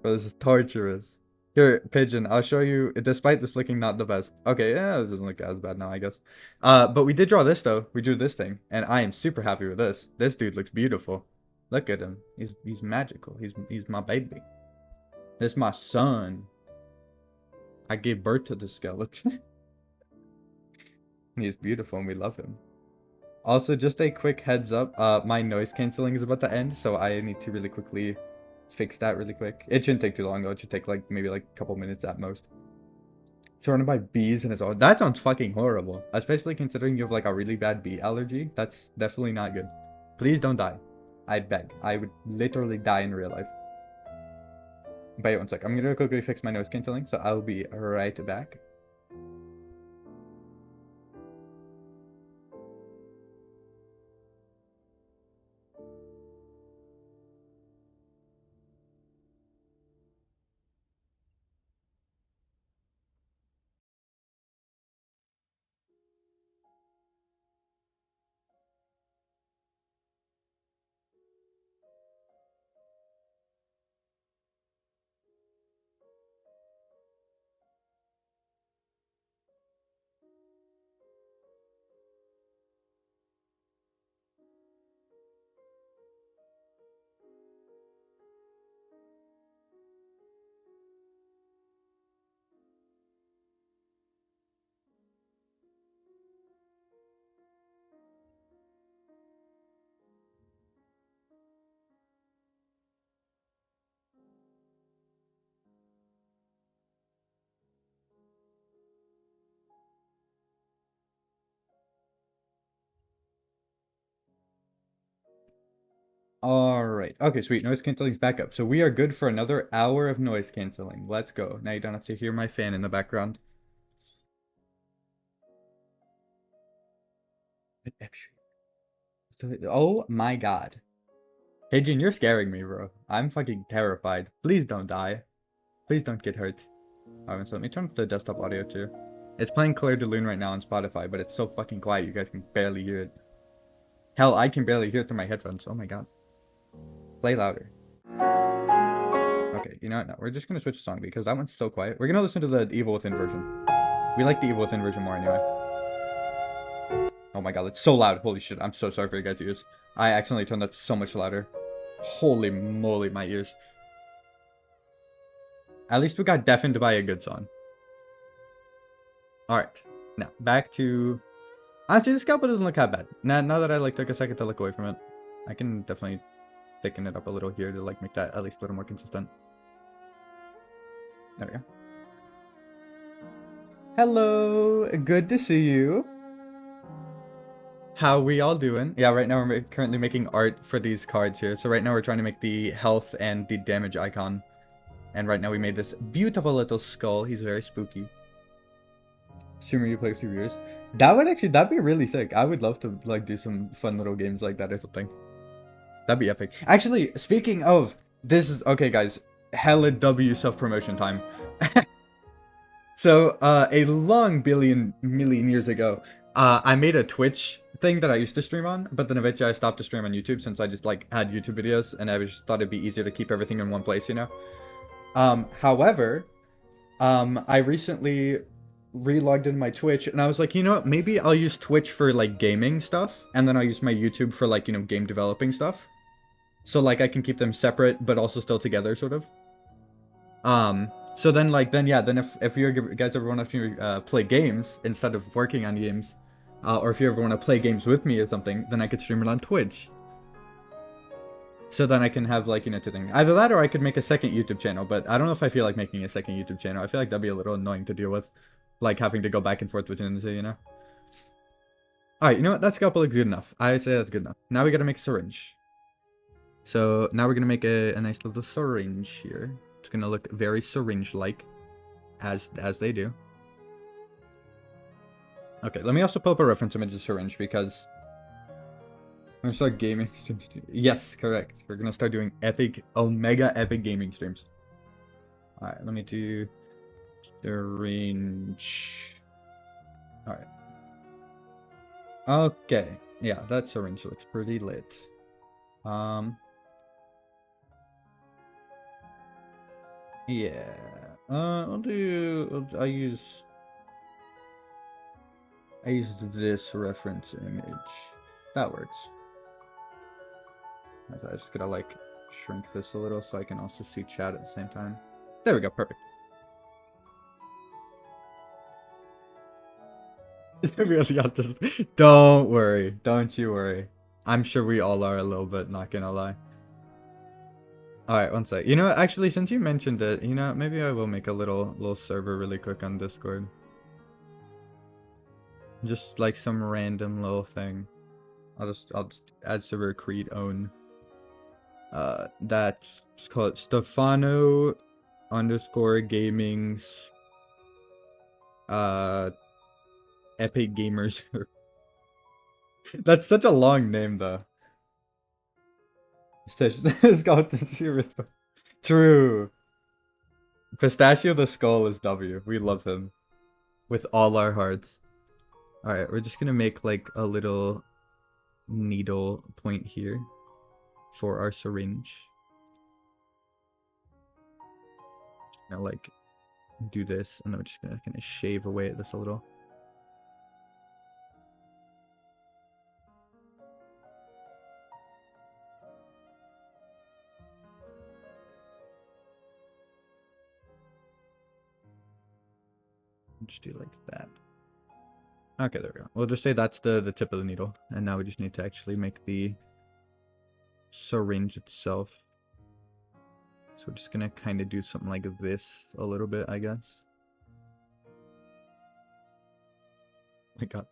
Bro, this is torturous. Here, Pigeon, I'll show you, despite this looking not the best. Okay, yeah, this doesn't look as bad now, I guess. But we did draw this, though. We drew this thing, and I am super happy with this. This dude looks beautiful. Look at him. He's magical. He's my baby. This is my son. I gave birth to the skeleton. He's beautiful, and we love him. Also, just a quick heads up, my noise canceling is about to end, so I need to really quickly fix that really quick. It shouldn't take too long though. It should take like maybe like a couple minutes at most. Surrounded by bees and it's all that sounds fucking horrible. Especially considering you have like a really bad bee allergy. That's definitely not good. Please don't die. I beg. I would literally die in real life. Wait one sec. I'm gonna quickly fix my noise canceling, so I'll be right back. Alright. Okay, sweet. Noise cancelling's back up. So we are good for another hour of noise canceling. Let's go. Now you don't have to hear my fan in the background. Oh my god. Pigeon, you're scaring me, bro. I'm fucking terrified. Please don't die. Please don't get hurt. Alright, so let me turn up the desktop audio too. It's playing Clair de Lune right now on Spotify, but it's so fucking quiet you guys can barely hear it. Hell, I can barely hear it through my headphones. Oh my god. Play louder. Okay, you know what? No, we're just gonna switch the song because that one's so quiet. We're gonna listen to the Evil Within version. We like the Evil Within version more anyway. Oh my god, it's so loud. Holy shit, I'm so sorry for you guys' ears. I accidentally turned that so much louder. Holy moly, my ears. At least we got deafened by a good song. Alright, now back to... Honestly, the scalpel doesn't look that bad. Now that I like took a second to look away from it, I can definitely thicken it up a little here to like make that at least a little more consistent. There we go. Hello, good to see you. How we all doing? Yeah, right now we're currently making art for these cards here. So right now we're trying to make the health and the damage icon. And right now we made this beautiful little skull. He's very spooky. Assuming you play 2 years. That'd be really sick. I would love to like do some fun little games like that or something. That'd be epic. Actually, speaking of, this is, okay guys, hella W self-promotion time. So, a long million years ago, I made a Twitch thing that I used to stream on, but then eventually I stopped to stream on YouTube since I just like had YouTube videos and I just thought it'd be easier to keep everything in one place, you know? However, I recently re-logged in my Twitch and I was like, you know what, maybe I'll use Twitch for like gaming stuff and then I'll use my YouTube for like, you know, game developing stuff. So like I can keep them separate but also still together sort of. So then like then if you guys ever want to play games instead of working on games, or if you ever want to play games with me or something, then I could stream it on Twitch. So then I can have like, you know, two things. Either that or I could make a second YouTube channel, but I don't know if I feel like making a second YouTube channel. I feel like that'd be a little annoying to deal with. Like having to go back and forth between the two, you know? Alright, you know what? That scalpel looks good enough. I say that's good enough. Now we gotta make a syringe. So now we're gonna make a nice little syringe here. It's gonna look very syringe-like, as they do. Okay, let me also pull up a reference image of syringe because I'm gonna start gaming streams. Yes, correct. We're gonna start doing epic, omega epic gaming streams. Alright, let me do syringe. Alright. Okay. Yeah, that syringe looks pretty lit. Yeah. I use this reference image. That works. I just gotta like shrink this a little so I can also see chat at the same time. There we go, perfect. It's really autistic. Don't worry, don't you worry. I'm sure we all are a little bit, not gonna lie. Alright, one sec. You know, actually, since you mentioned it, you know, maybe I will make a little server really quick on Discord. Just like some random little thing. I'll just add server create own. Let's call it Stefano _gaming's Epic Gamers. That's such a long name though. True. Pistachio the Skull is W. We love him. With all our hearts. Alright, we're just gonna make like a little needle point here for our syringe. Now like do this and I'm just gonna kind of shave away at this a little. Just do like that. Okay, there we go. We'll just say that's the tip of the needle. And now we just need to actually make the syringe itself. So we're just gonna kind of do something like this a little bit, I guess. Oh my god.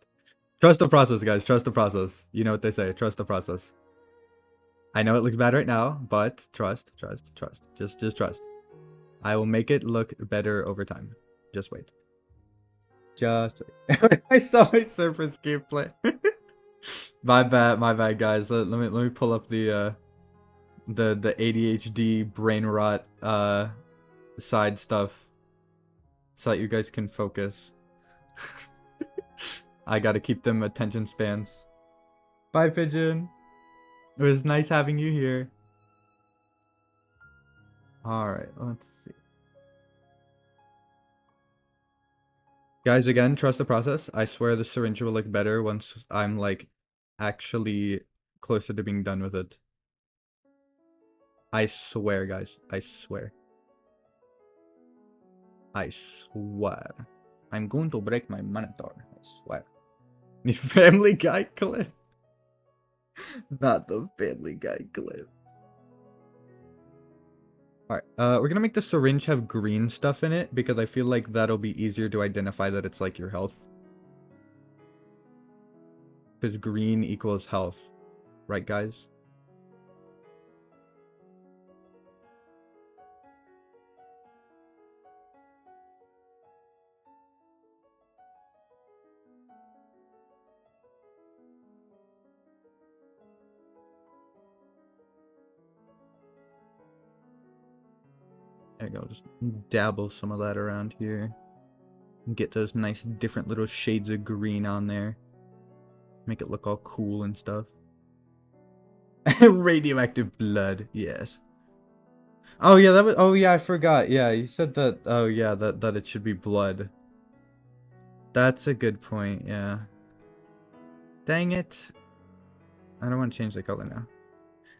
Trust the process, guys. Trust the process. You know what they say. Trust the process. I know it looks bad right now, but trust. Just trust. I will make it look better over time. Just wait. Just wait. I saw my Surface gameplay. my bad, guys. Let me pull up the ADHD brain rot side stuff so that you guys can focus. I gotta keep them attention spans. Bye, Pigeon. It was nice having you here. Alright, let's see. Guys, again, trust the process. I swear the syringe will look better once I'm, like, actually closer to being done with it. I swear, guys. I swear. I swear. I'm going to break my monitor. I swear. The Family Guy clip. Not the Family Guy clip. Alright, we're gonna make the syringe have green stuff in it because I feel like that'll be easier to identify that it's like your health. Because green equals health. Right, guys? There you go, just dabble some of that around here. Get those nice different little shades of green on there. Make it look all cool and stuff. Radioactive blood, yes. Oh yeah, that was, oh yeah, I forgot. Yeah, you said that, oh yeah, that it should be blood. That's a good point, yeah. Dang it. I don't want to change the color now.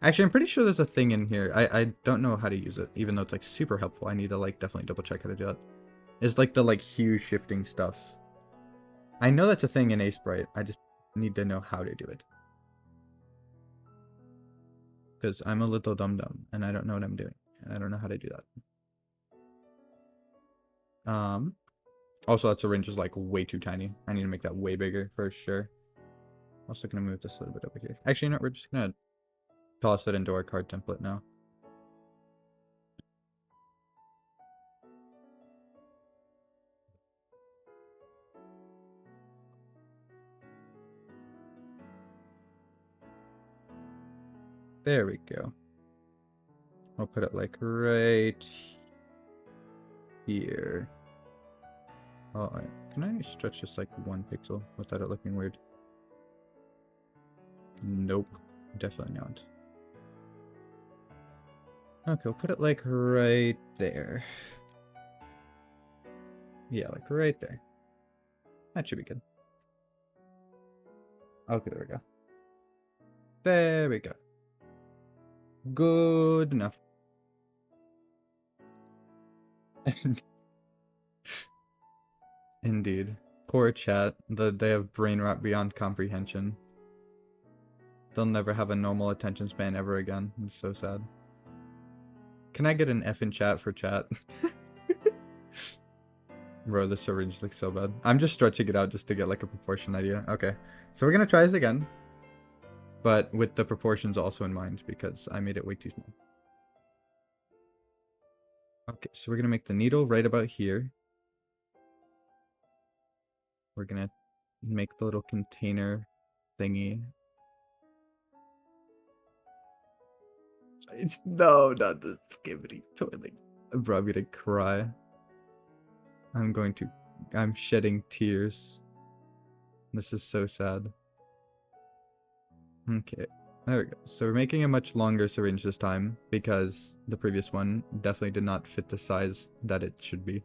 Actually, I'm pretty sure there's a thing in here. I don't know how to use it, even though it's like super helpful. I need to like definitely double check how to do that. It's like the like hue shifting stuff. I know that's a thing in Aseprite. I just need to know how to do it. Because I'm a little dum-dum, and I don't know what I'm doing. And I don't know how to do that. Also, that syringe is like way too tiny. I need to make that way bigger for sure. Also gonna move this a little bit over here. Actually, you know what? We're just gonna toss it into our card template now. There we go. I'll put it like right here. Oh, can I stretch this like 1 pixel without it looking weird? Nope, definitely not. Okay, we'll put it like right there. Yeah, like right there. That should be good. Okay, there we go. There we go. Good enough. Indeed. Poor chat. They have brain rot beyond comprehension. They'll never have a normal attention span ever again. It's so sad. Can I get an F in chat for chat? Bro, the syringe looks so bad. I'm just stretching it out just to get like a proportion idea. Okay. So we're gonna try this again. But with the proportions also in mind because I made it way too small. Okay, so we're gonna make the needle right about here. We're gonna make the little container thingy. It's no, not the skibbity toilet. Bro, I'm gonna cry. I'm shedding tears. This is so sad. Okay, there we go. So we're making a much longer syringe this time because the previous one definitely did not fit the size that it should be.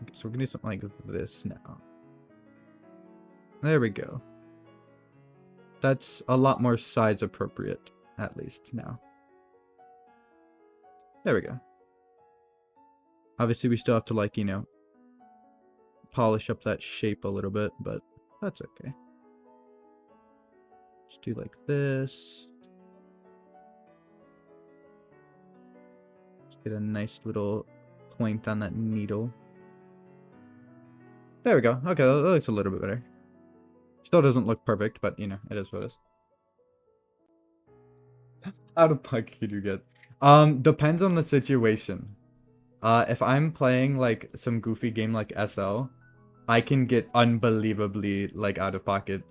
Okay, so we're gonna do something like this now. There we go. That's a lot more size appropriate, at least now. There we go. Obviously, we still have to, like, you know, polish up that shape a little bit, but that's okay. Let's do like this. Let's get a nice little point on that needle. There we go. Okay, that looks a little bit better. Still doesn't look perfect, but, you know, it is what it is. How to pocket could you get? Depends on the situation. If I'm playing like some goofy game like SL, I can get unbelievably like out of pocket.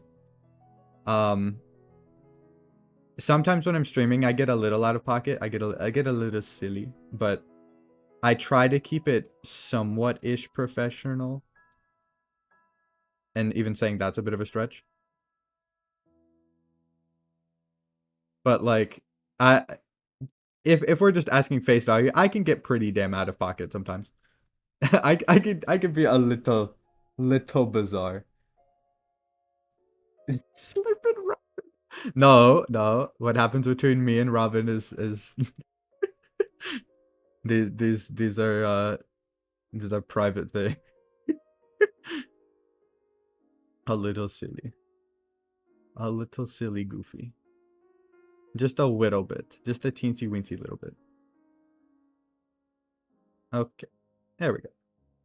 Sometimes when I'm streaming, I get a little out of pocket. I get a little silly, but I try to keep it somewhat-ish professional. And even saying that's a bit of a stretch. But like, I if we're just asking face value, I can get pretty damn out of pocket sometimes. I could be a little bizarre. Slipping Robin. No, no. What happens between me and Robin is these are private things. A little silly. A little silly goofy. Just a little bit. Just a teensy weensy little bit. Okay. There we go.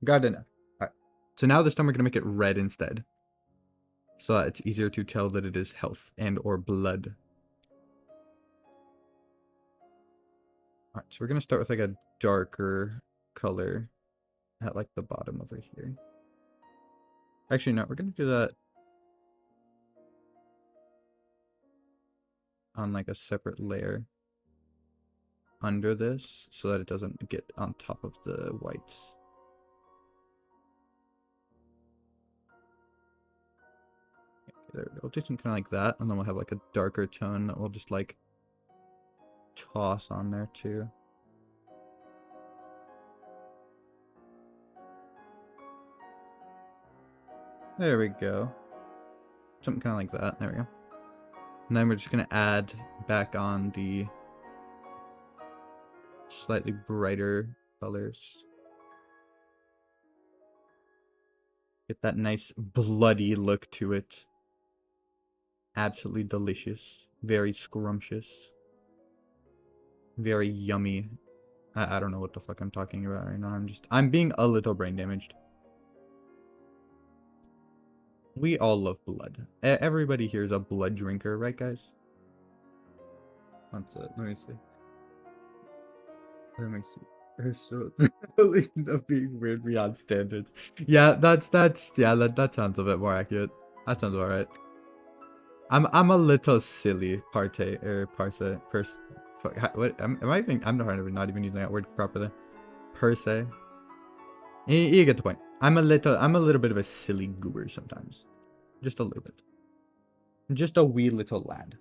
Got enough. Alright. So now this time we're gonna make it red instead. So that it's easier to tell that it is health and or blood. Alright, so we're gonna start with like a darker color at like the bottom over here. Actually, no, we're gonna do that on like a separate layer under this so that it doesn't get on top of the whites. Okay, there we go. We'll do something kind of like that, and then we'll have like a darker tone that we'll just like toss on there too. There we go. Something kind of like that. There we go. And then we're just going to add back on the slightly brighter colors. Get that nice bloody look to it. Absolutely delicious. Very scrumptious. Very yummy. I don't know what the fuck I'm talking about right now. I'm being a little brain damaged. We all love blood. Everybody here is a blood drinker, right, guys? Let me see. Let me see. They're so being weird beyond standards. Yeah, that sounds a bit more accurate. That sounds alright. I'm a little silly what am I even I'm not even using that word properly. Per se. You get the point. I'm a little bit of a silly goober sometimes. Just a little bit. Just a wee little lad.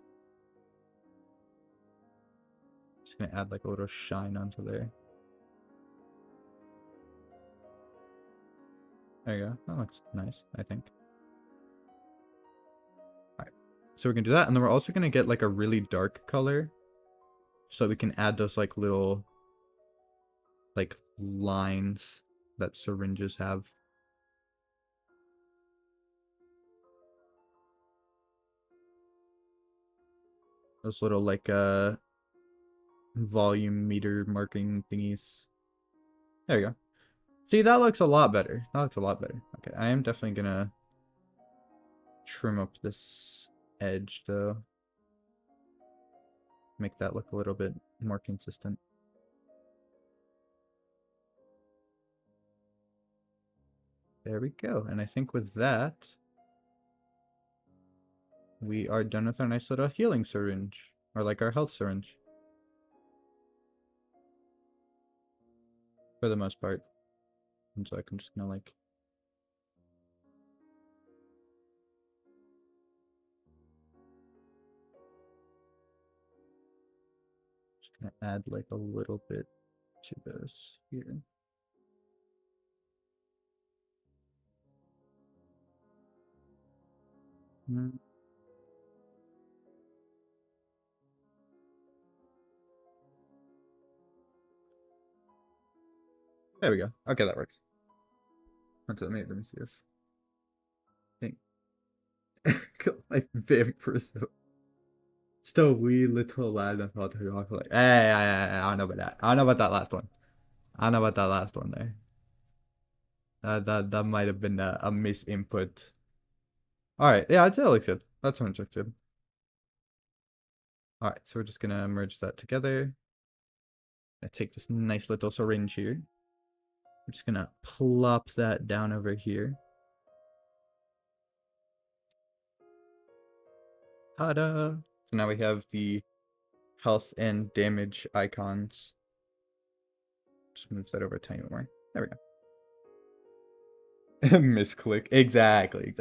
Just gonna add like a little shine onto there. There you go. That looks nice, I think. Alright. So we're gonna do that, and then we're also gonna get like a really dark color. So we can add those like little like lines that syringes have. Those little like volume meter marking thingies. There you go. See, that looks a lot better. That looks a lot better. Okay, I am definitely gonna trim up this edge though. Make that look a little bit more consistent. There we go. And I think with that, we are done with our nice little healing syringe. Or like our health syringe. For the most part. And so I'm just gonna like... Just gonna add like a little bit to this here. There we go. Okay, that works. Let me see if... Got my favorite person. Just a wee little lad I thought to walk like, hey, I don't know about that. I don't know about that last one. I don't know about that last one there. That might have been a misinput. Alright, yeah, I'd say it looks good. That sounds looks good. Alright, so we're just gonna merge that together. I take this nice little syringe here. I'm just gonna plop that down over here. Ta-da! So now we have the health and damage icons. Just move that over a tiny bit more. There we go. Misclick. Exactly.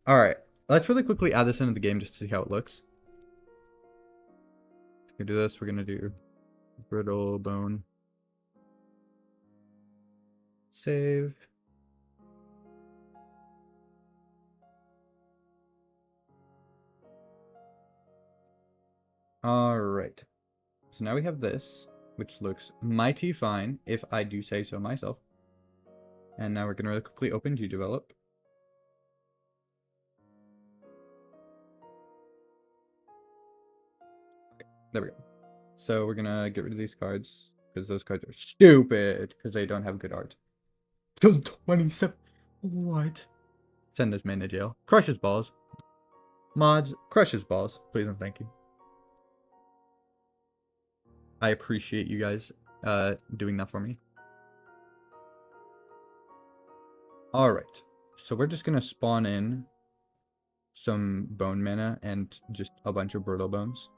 Alright. Let's really quickly add this into the game just to see how it looks. We do this. We're gonna do brittle bone. Save. All right. So now we have this, which looks mighty fine, if I do say so myself. And now we're gonna really quickly open GDevelop. Okay, there we go. So we're gonna get rid of these cards because those cards are stupid because they don't have good art. 27. What? Send this man to jail. Crushes balls. Mods, crushes balls. Please and thank you. I appreciate you guys doing that for me. Alright. So we're just gonna spawn in some bone mana and just a bunch of brittle bones.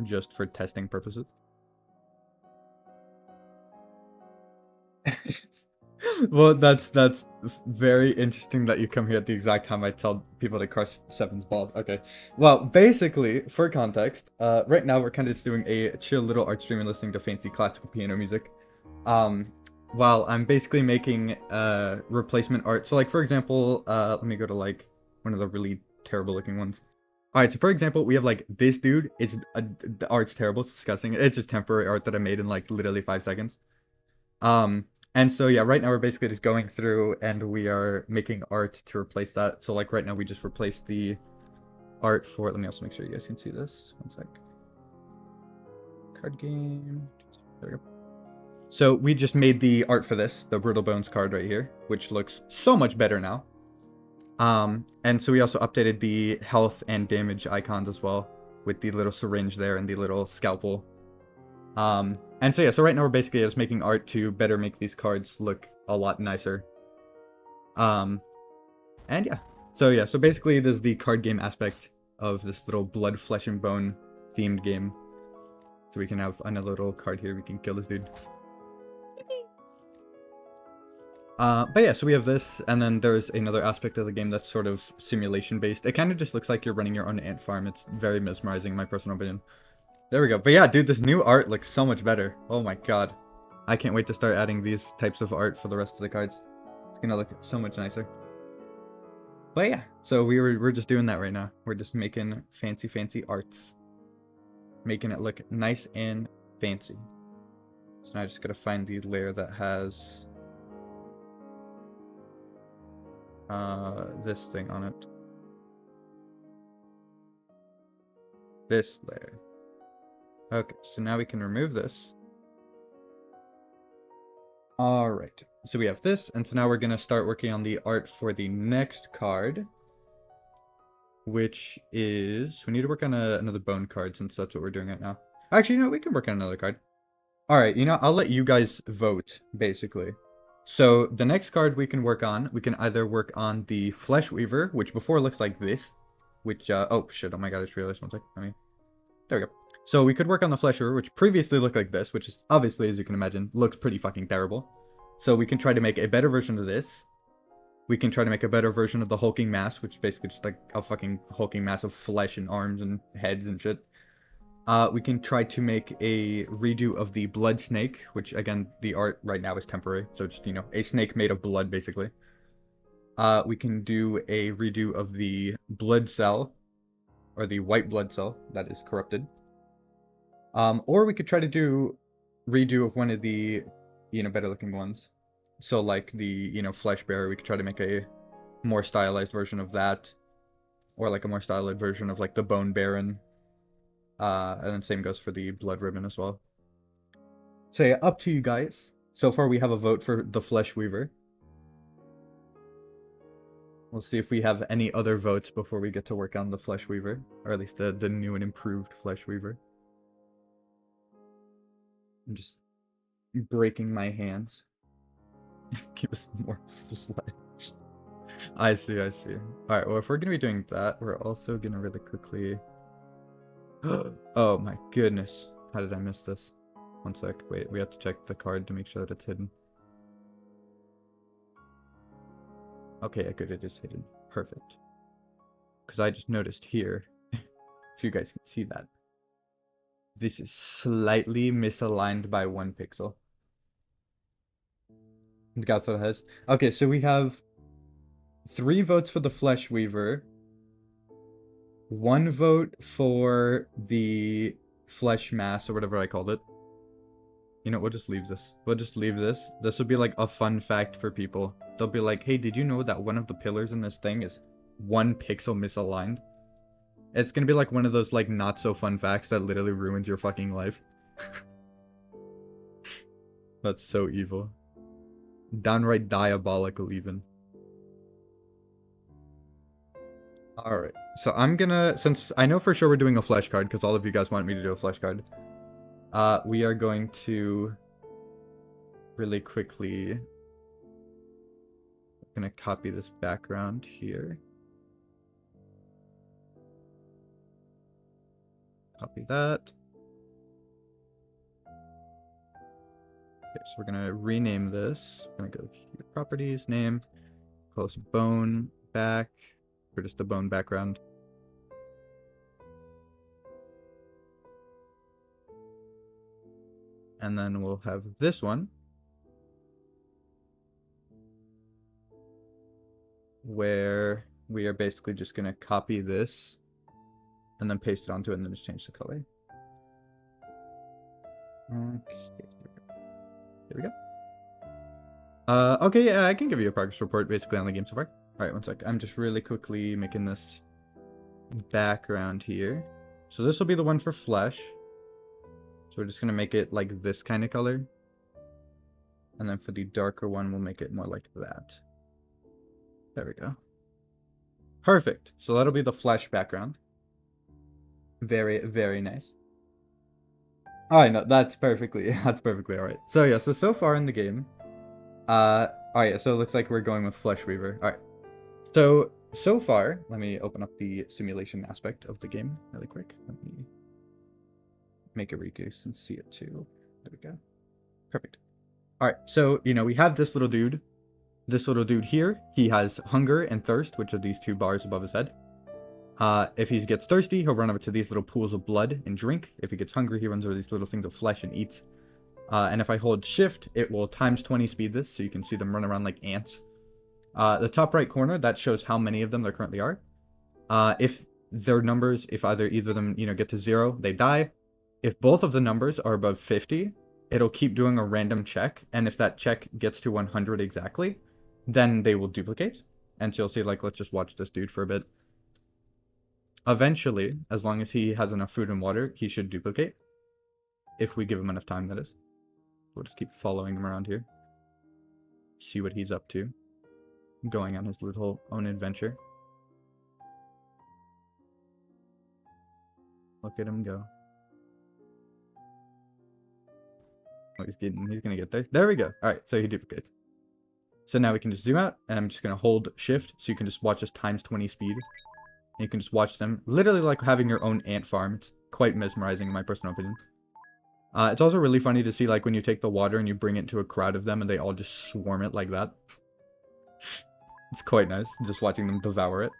Just for testing purposes. Well, that's very interesting that you come here at the exact time I tell people to crush Seven's balls. Okay. Well, basically, for context, right now we're kind of just doing a chill little art stream and listening to fancy classical piano music. While I'm basically making replacement art. So like for example, let me go to like one of the really terrible looking ones. Alright, so for example, we have like this dude. The art's terrible, it's disgusting. It's just temporary art that I made in like literally 5 seconds. And so yeah, right now we're basically just going through and we are making art to replace that. So like right now we just replaced the art for, let me also make sure you guys can see this. One sec. Card game. There we go. So we just made the art for this, the Brittle Bones card right here, which looks so much better now. And so we also updated the health and damage icons as well, with the little syringe there and the little scalpel. And so yeah, so right now we're basically just making art to better make these cards look a lot nicer. And yeah. So yeah, so basically this is the card game aspect of this little blood, flesh, and bone themed game. So we can have another little card here, we can kill this dude. But yeah, so we have this, and then there's another aspect of the game that's sort of simulation-based. It kind of just looks like you're running your own ant farm. It's very mesmerizing, in my personal opinion. There we go. But yeah, dude, this new art looks so much better. Oh my god. I can't wait to start adding these types of art for the rest of the cards. It's gonna look so much nicer. But yeah, so we're just doing that right now. We're just making fancy arts. Making it look nice and fancy. So now I just gotta find the layer that has this thing on it. This layer. Okay, so now we can remove this. Alright, so we have this, and so now we're going to start working on the art for the next card. Which is... we need to work on another bone card, since that's what we're doing right now. Actually, you know, we can work on another card. Alright, you know, I'll let you guys vote, basically. So, the next card we can work on, we can either work on the Flesh Weaver, which before looks like this. Which, oh shit, oh my god, I just realized one sec. There we go. So we could work on the Flesh Weaver, which previously looked like this, which is obviously, as you can imagine, looks pretty fucking terrible. So we can try to make a better version of this. We can try to make a better version of the hulking mass, which is basically just like a fucking hulking mass of flesh and arms and heads and shit. We can try to make a redo of the blood snake, which again, the art right now is temporary. So just, you know, a snake made of blood, basically. We can do a redo of the blood cell, or the white blood cell that is corrupted. Or we could try to do redo of one of the, you know, better looking ones. So like the, you know, Flesh Bearer, we could try to make a more stylized version of that. Or like a more stylized version of like the Bone Baron. And then same goes for the Blood Ribbon as well. So yeah, up to you guys. So far we have a vote for the Flesh Weaver. We'll see if we have any other votes before we get to work on the Flesh Weaver. Or at least the new and improved Flesh Weaver. I'm just breaking my hands. Give us more flesh. I see. Alright, well, if we're gonna be doing that, we're also gonna really quickly... oh my goodness. How did I miss this? One sec. Wait, we have to check the card to make sure that it's hidden. Okay, good, it is hidden. Perfect. Because I just noticed here, if you guys can see that, This is slightly misaligned by 1 pixel. Got what it has. Okay, so we have 3 votes for the Flesh Weaver, 1 vote for the Flesh Mass, or whatever I called it. You know, we'll just leave this. We'll just leave this. This will be like a fun fact for people. They'll be like, hey, did you know that one of the pillars in this thing is 1 pixel misaligned? It's gonna be like one of those like not so fun facts that literally ruins your fucking life. That's so evil. Downright diabolical even. Alright, so I'm gonna, since I know for sure we're doing a flesh card, because all of you guys want me to do a flesh card, we are going to really quickly, I'm gonna copy this background here. Copy that. Okay, so we're gonna rename this. We're gonna go here, properties, name, close bone back, or just a bone background. And then we'll have this one, where we are basically just gonna copy this and then paste it onto it and then just change the color. Okay, there we go. Okay, yeah, I can give you a progress report basically on the game so far. Alright, 1 sec. I'm just really quickly making this background here. So this will be the one for flesh. So we're just gonna make it like this kind of color. And then for the darker one, we'll make it more like that. There we go. Perfect. So that'll be the flesh background. Very, very nice. Alright, no, that's perfectly alright. So yeah, so far in the game, alright, so it looks like we're going with Flesh Weaver. Alright. So far, let me open up the simulation aspect of the game really quick. Let me make a regoose and see it too. There we go. Perfect. Alright, so, you know, we have this little dude. This little dude here, he has hunger and thirst, which are these 2 bars above his head. If he gets thirsty, he'll run over to these little pools of blood and drink. If he gets hungry, he runs over these little things of flesh and eats. And if I hold shift, it will times 20 speed this, so you can see them run around like ants. The top right corner, that shows how many of them there currently are. If their numbers, if either of them, you know, get to 0, they die. If both of the numbers are above 50, it'll keep doing a random check, and if that check gets to 100 exactly, then they will duplicate. And so you'll see, like, let's just watch this dude for a bit. Eventually, as long as he has enough food and water, he should duplicate. If we give him enough time, that is. We'll just keep following him around here. See what he's up to. Going on his little own adventure. Look at him go. Oh, he's gonna get there. There we go. Alright, so he duplicates. So now we can just zoom out, and I'm just gonna hold shift, so you can just watch this times 20 speed. And you can just watch them, literally like having your own ant farm. It's quite mesmerizing in my personal opinion. It's also really funny to see like when you take the water and you bring it to a crowd of them and they all just swarm it like that. It's quite nice, just watching them devour it.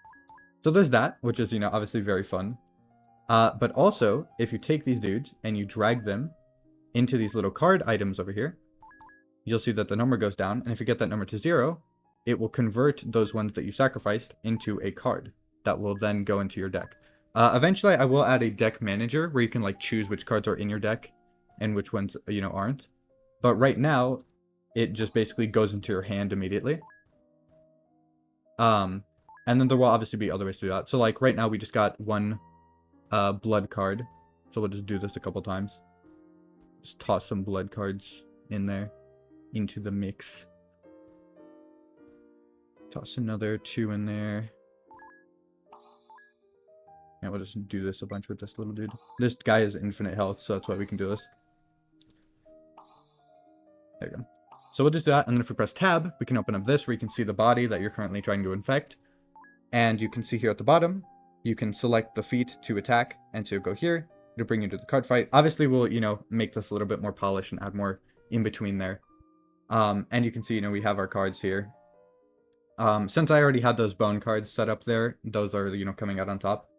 So there's that, which is, you know, obviously very fun. But also, if you take these dudes and you drag them into these little card items over here, you'll see that the number goes down, and if you get that number to 0, it will convert those ones that you sacrificed into a card that will then go into your deck. Eventually, I will add a deck manager where you can like choose which cards are in your deck and which ones, you know, aren't. But right now, it just basically goes into your hand immediately. And then there will obviously be other ways to do that. So like right now, we just got 1 blood card. So we'll just do this a couple times. Just toss some blood cards in there, into the mix. Toss another 2 in there. Yeah, we'll just do this a bunch with this little dude. This guy has infinite health, so that's why we can do this. There you go. So we'll just do that, and then if we press tab, we can open up this where you can see the body that you're currently trying to infect. And you can see here at the bottom, you can select the feat to attack, and so go here. It'll bring you to the card fight. Obviously, we'll, you know, make this a little bit more polished and add more in between there. And you can see, you know, we have our cards here. Since I already had those bone cards set up there, those are, you know, coming out on top.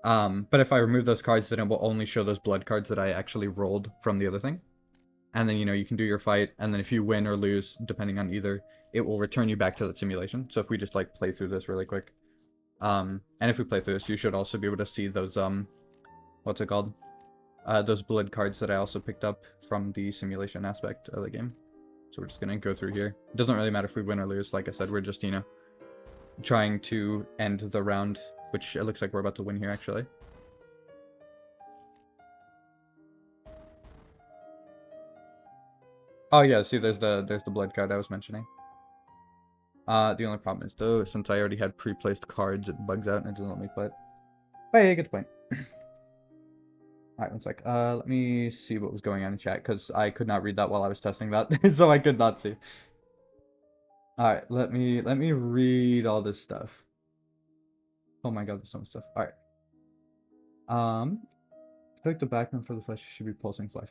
But if I remove those cards, then it will only show those blood cards that I actually rolled from the other thing. And then, you can do your fight, and then if you win or lose, depending on either, it will return you back to that simulation. So if we just, like, play through this really quick. And if we play through this, you should also be able to see those, what's it called? Those blood cards that I also picked up from the simulation aspect of the game. So we're just gonna go through here. It doesn't really matter if we win or lose. Like I said, we're just, trying to end the round, which it looks like we're about to win here, actually. Oh yeah, see, there's the blood card I was mentioning. The only problem is though, since I already had pre-placed cards, it bugs out and it doesn't let me play it. But yeah, good point. Alright, one sec. Let me see what was going on in chat, because I could not read that while I was testing that, so I could not see. Alright, let me read all this stuff. Oh my god, there's so much stuff. Alright. Click the background for the flesh should be pulsing flesh.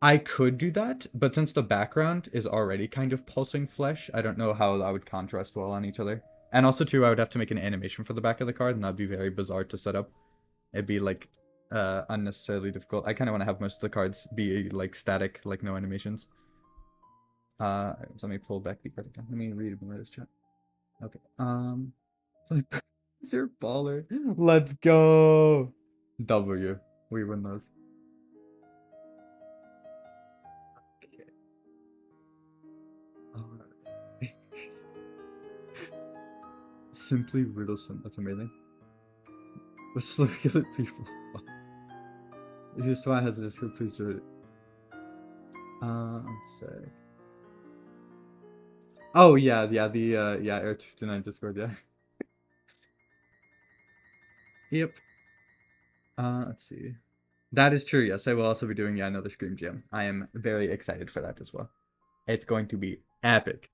I could do that, but since the background is already kind of pulsing flesh, I don't know how that would contrast well on each other. And also, too, I would have to make an animation for the back of the card, and that'd be very bizarre to set up. It'd be, like, unnecessarily difficult. I kind of want to have most of the cards be, like, static, like, no animations. So let me pull back the card again. Let me read more of this chat. Okay, is your baller? Let's go! W. We win those. Simply riddlesome. That's amazing. Let's look at the people. If your spot has a Discord, please do it. Sorry. Oh yeah, the Air 59 Discord, yeah. Yep. Let's see. That is true, yes. I will also be doing another Scream Jam. I am very excited for that as well. It's going to be epic.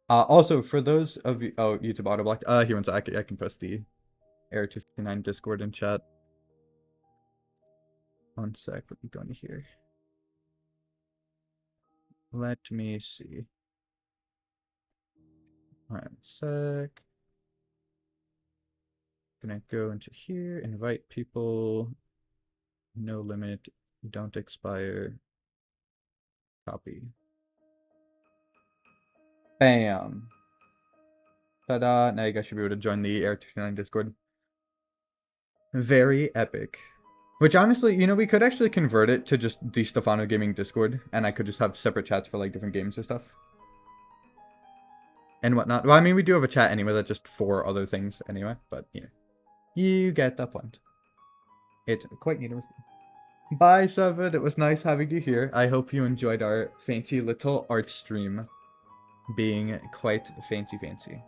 Also, for those of you... Oh, YouTube auto-blocked. Here, one sec. I can post the Air 259 Discord in chat. One sec. Let me go into here. Let me see. Alright, one sec. Gonna go into here, invite people, no limit, don't expire, copy. Bam. Ta-da, now you guys should be able to join the Air 259 Discord. Very epic. Which honestly, we could actually convert it to just the Stefano Gaming Discord, and I could just have separate chats for like different games and stuff. And whatnot. Well, I mean, we do have a chat anyway that's just for other things anyway, but you get the point. It's quite neat. Bye, Seven. It was nice having you here. I hope you enjoyed our fancy little art stream. Being quite fancy.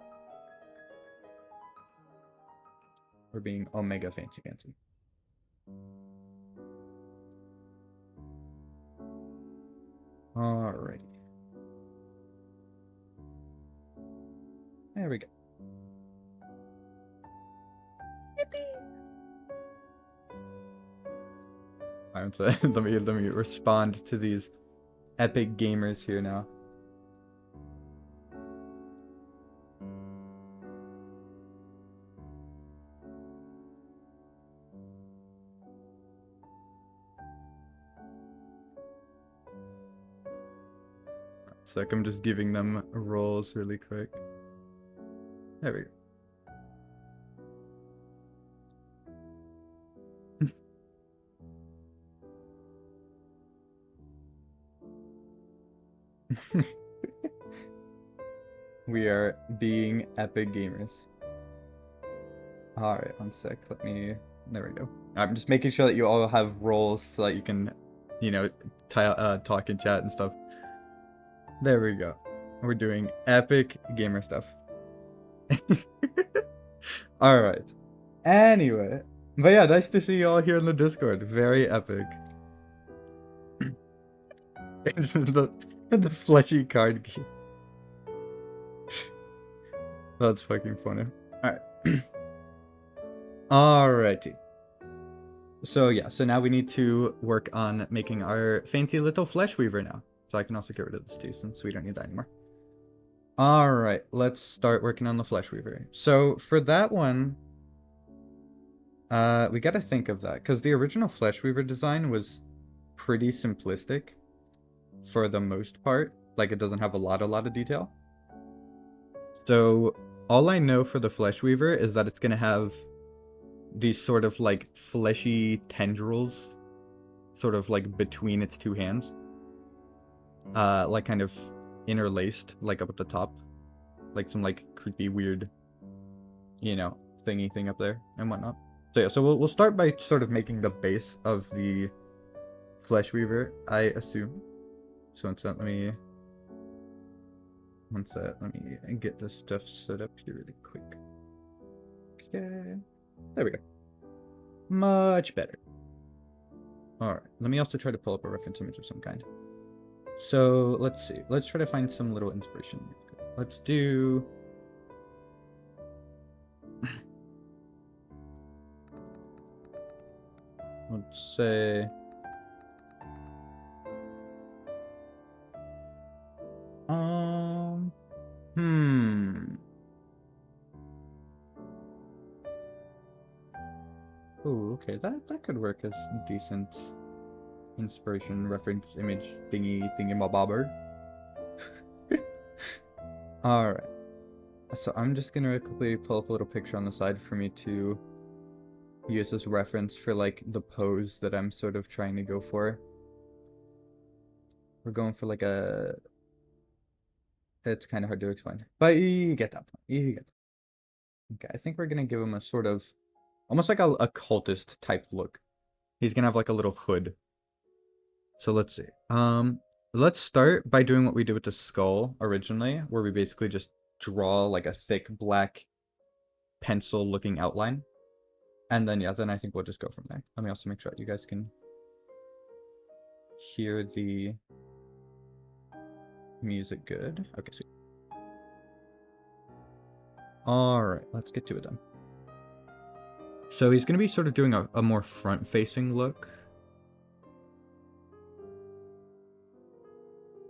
Or being omega fancy. Alrighty. There we go. Alright, so let me respond to these epic gamers here now. So like I'm just giving them roles really quick. There we go. We are being epic gamers. Alright, one sec. There we go. I'm just making sure that you all have roles so that you can, talk and chat and stuff. There we go. We're doing epic gamer stuff. Alright. Anyway. But yeah, nice to see you all here in the Discord. Very epic. It's the fleshy card game. That's fucking funny. Alright. Alrighty. So yeah, so now we need to work on making our fancy little flesh weaver now. So I can also get rid of this too, since we don't need that anymore. Alright, let's start working on the flesh weaver. So for that one, We gotta think of that, because the original Flesh Weaver design was pretty simplistic for the most part. Like, it doesn't have a lot of detail. So, all I know for the Flesh Weaver is that it's gonna have these sort of, like, fleshy tendrils, sort of, like, between its two hands. Like, kind of interlaced, like, up at the top. Like, some, like, creepy, weird, you know, thingy thing up there and whatnot. So yeah, so we'll start by sort of making the base of the Flesh Weaver, I assume. So let me get this stuff set up here really quick. Okay, there we go. Much better. All right, let me also try to pull up a reference image of some kind. So let's see. Let's try to find some little inspiration. Let's do. Let's say. Oh, okay. That could work as decent inspiration reference image thingy-mabobber. All right. So I'm just gonna quickly pull up a little picture on the side for me to use as reference for like the pose that I'm sort of trying to go for. We're going for like a. It's kind of hard to explain, but you get that point. You get that. Okay, I think we're gonna give him a sort of almost like a cultist type look. He's gonna have like a little hood. So let's see. Let's start by doing what we did with the skull originally, where we basically just draw like a thick black pencil looking outline. And then yeah, then I think we'll just go from there. Let me also make sure you guys can hear the music good. Okay, sweet. Alright, let's get to it then. So he's gonna be sort of doing a more front-facing look.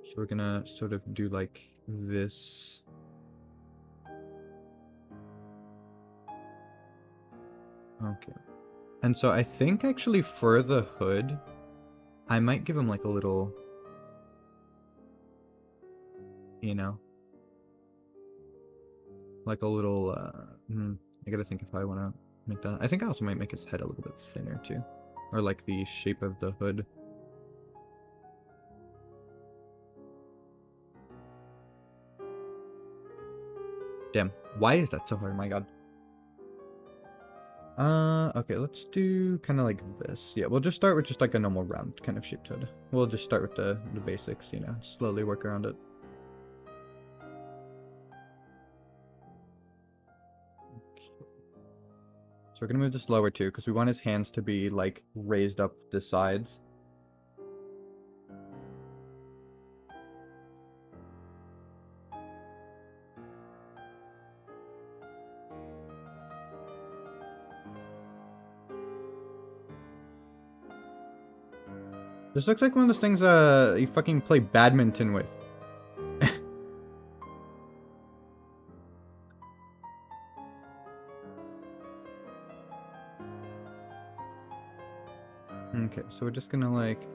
So we're gonna sort of do like this. Okay. And so I think actually for the hood, I might give him like a little, you know, like a little, I gotta think if I want to make that. I think I also might make his head a little bit thinner too. Or like the shape of the hood. Damn, why is that so hard? My god. Okay, let's do kind of like this. Yeah, we'll just start with just like a normal round kind of shaped hood. We'll just start with the basics, you know, slowly work around it. Okay. So we're gonna move this lower too, because we want his hands to be like raised up the sides. This looks like one of those things you fucking play badminton with. Okay, so we're just gonna like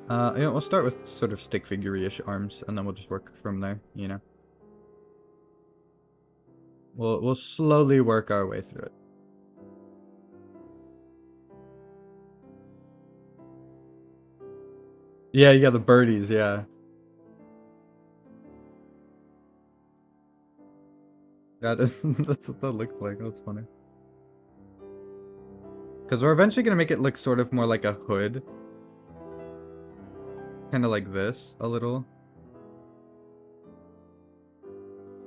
yeah, we'll start with sort of stick figure-ish arms, and then we'll just work from there, you know. We'll slowly work our way through it. Yeah, you got the birdies, yeah. That's what that looks like. That's funny. Because we're eventually gonna make it look sort of more like a hood. Kind of like this, a little.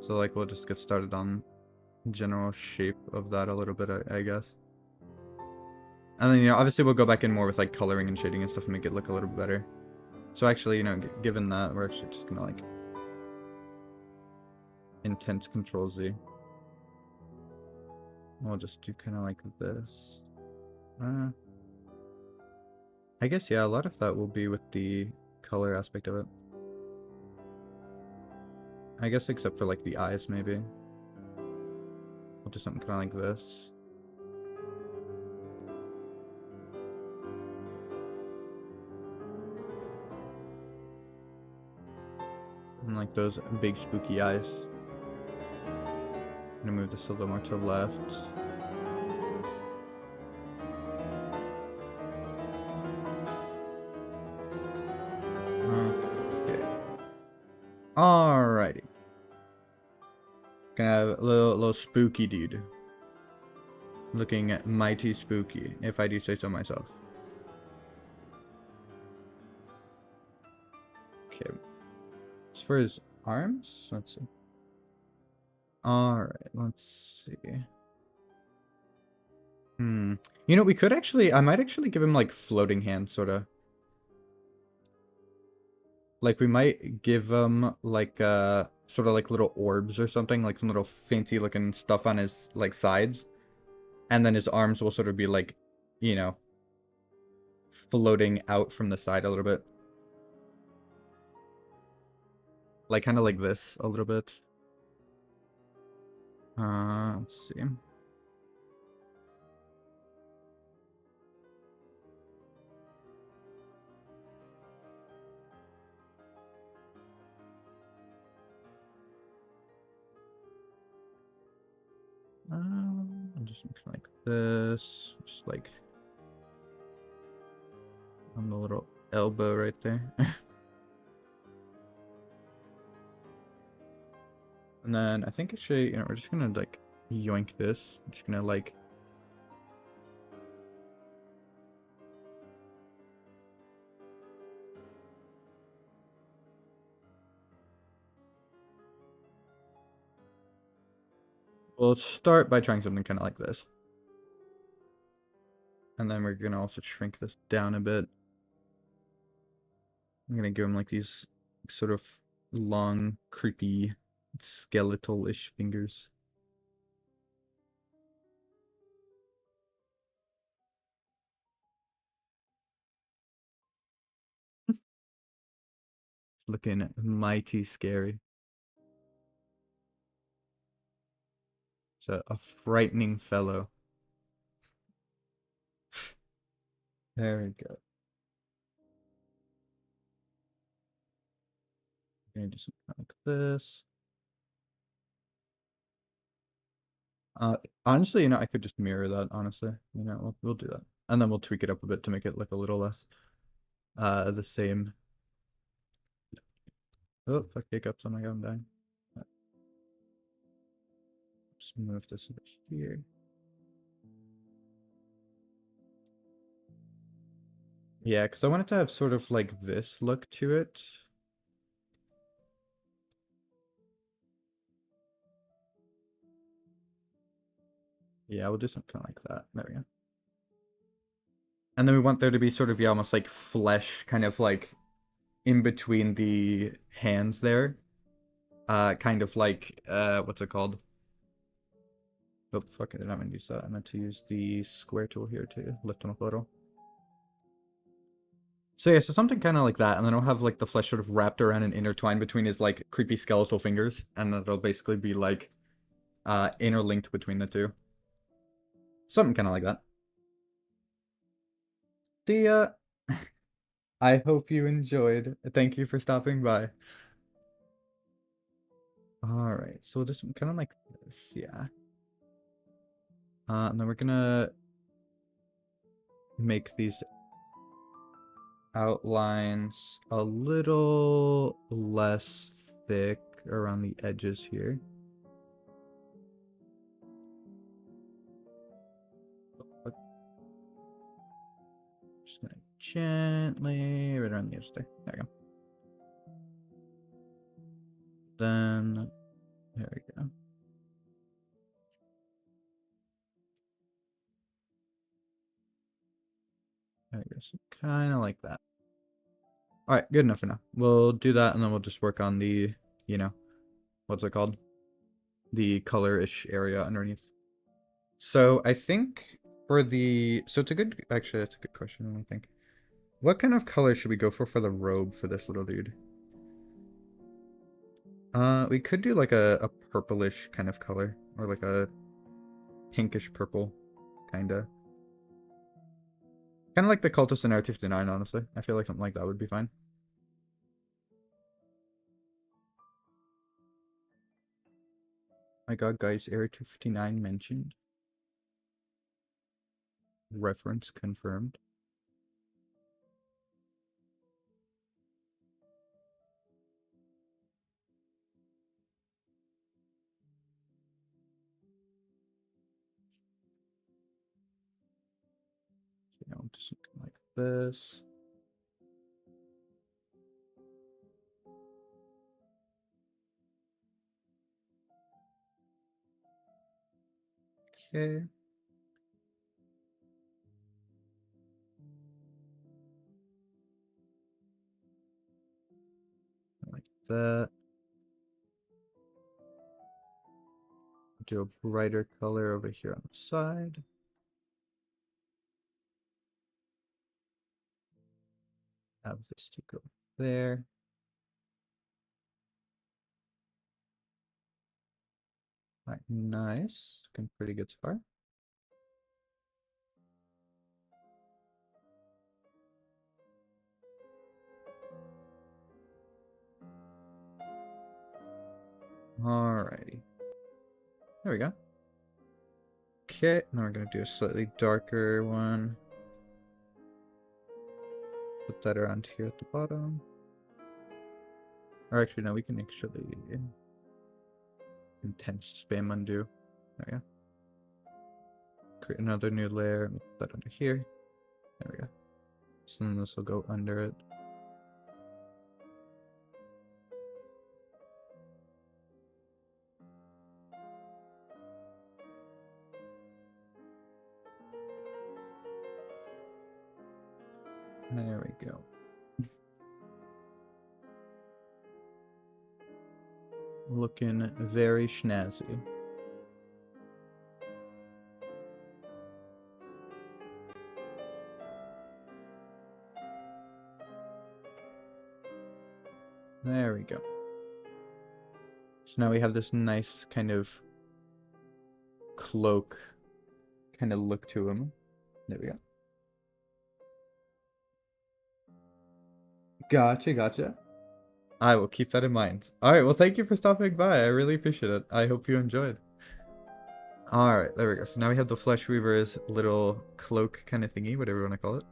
So like we'll just get started on general shape of that a little bit, I guess. And then, you know, obviously we'll go back in more with like coloring and shading and stuff and make it look a little bit better. So actually, you know, given that, we're actually just gonna like intense Control Z. We'll just do kind of like this. I guess, yeah, a lot of that will be with the color aspect of it. I guess except for like the eyes, maybe. We'll do something kind of like this. And like those big spooky eyes. I'm gonna move this a little more to the left. Okay. Alrighty. Gonna have a little spooky dude. Looking mighty spooky, if I do say so myself. Okay. As far as arms, let's see. Alright, let's see. You know, we could actually, I might actually give him like floating hands, sort of. Like we might give him like sort of like little orbs or something, like some little fancy looking stuff on his like sides. And then his arms will sort of be like, you know, floating out from the side a little bit. Like kind of like this a little bit. Let's see. I'm just making like this, just like on the little elbow right there. And then I think actually, you know, we're just gonna like yoink this. I'm just gonna like we'll start by trying something kind of like this. And then we're gonna also shrink this down a bit. I'm gonna give him like these sort of long, creepy, skeletal-ish fingers. Looking mighty scary. It's a frightening fellow. There we go. Gonna do something like this. Honestly, you know, I could just mirror that, honestly. You know, we'll do that. And then we'll tweak it up a bit to make it look a little less the same. Oh, fuck, hiccups. Oh my god, I'm dying. Just move this over here. Yeah, because I want it to have sort of like this look to it. Yeah, we'll do something kind of like that. There we go. And then we want there to be sort of, yeah, almost like flesh kind of like in between the hands there. Kind of like, what's it called? Oh, fuck, I did not mean to use that. I meant to use the square tool here to lift them up a little. So yeah, so something kind of like that, and then I'll have like the flesh sort of wrapped around and intertwined between his like creepy skeletal fingers, and then it'll basically be like interlinked between the two. Something kind of like that. The I hope you enjoyed. Thank you for stopping by. Alright, so we'll just kind of like this, yeah. And then we're gonna make these outlines a little less thick around the edges here. Just gonna gently right around the edge there. There we go. Then there we go. There we go. So kind of like that. All right, good enough for now. We'll do that, and then we'll just work on the, you know, what's it called? The color-ish area underneath. So I think for the, so it's a good, actually, that's a good question, I think. What kind of color should we go for the robe for this little dude? We could do like a purplish kind of color, or like a pinkish purple, kinda. Kinda like the Cultist in R259, honestly. I feel like something like that would be fine. My god, guys, Area 259 mentioned. Reference confirmed. You know, just something like this. Okay. Like that. Do a brighter color over here on the side. Have this to go there. All right, nice. Looking pretty good so far. Alrighty. There we go. Okay, now we're gonna do a slightly darker one. Put that around here at the bottom. Or actually, no, we can actually intense spam undo. There we go. Create another new layer and put that under here. There we go. So then this will go under it. There we go. Looking very snazzy. There we go. So now we have this nice kind of cloak kind of look to him. There we go. Gotcha. I will keep that in mind. Alright, well thank you for stopping by. I really appreciate it. I hope you enjoyed. Alright, there we go. So now we have the Flesh Weaver's little cloak kind of thingy, whatever you want to call it.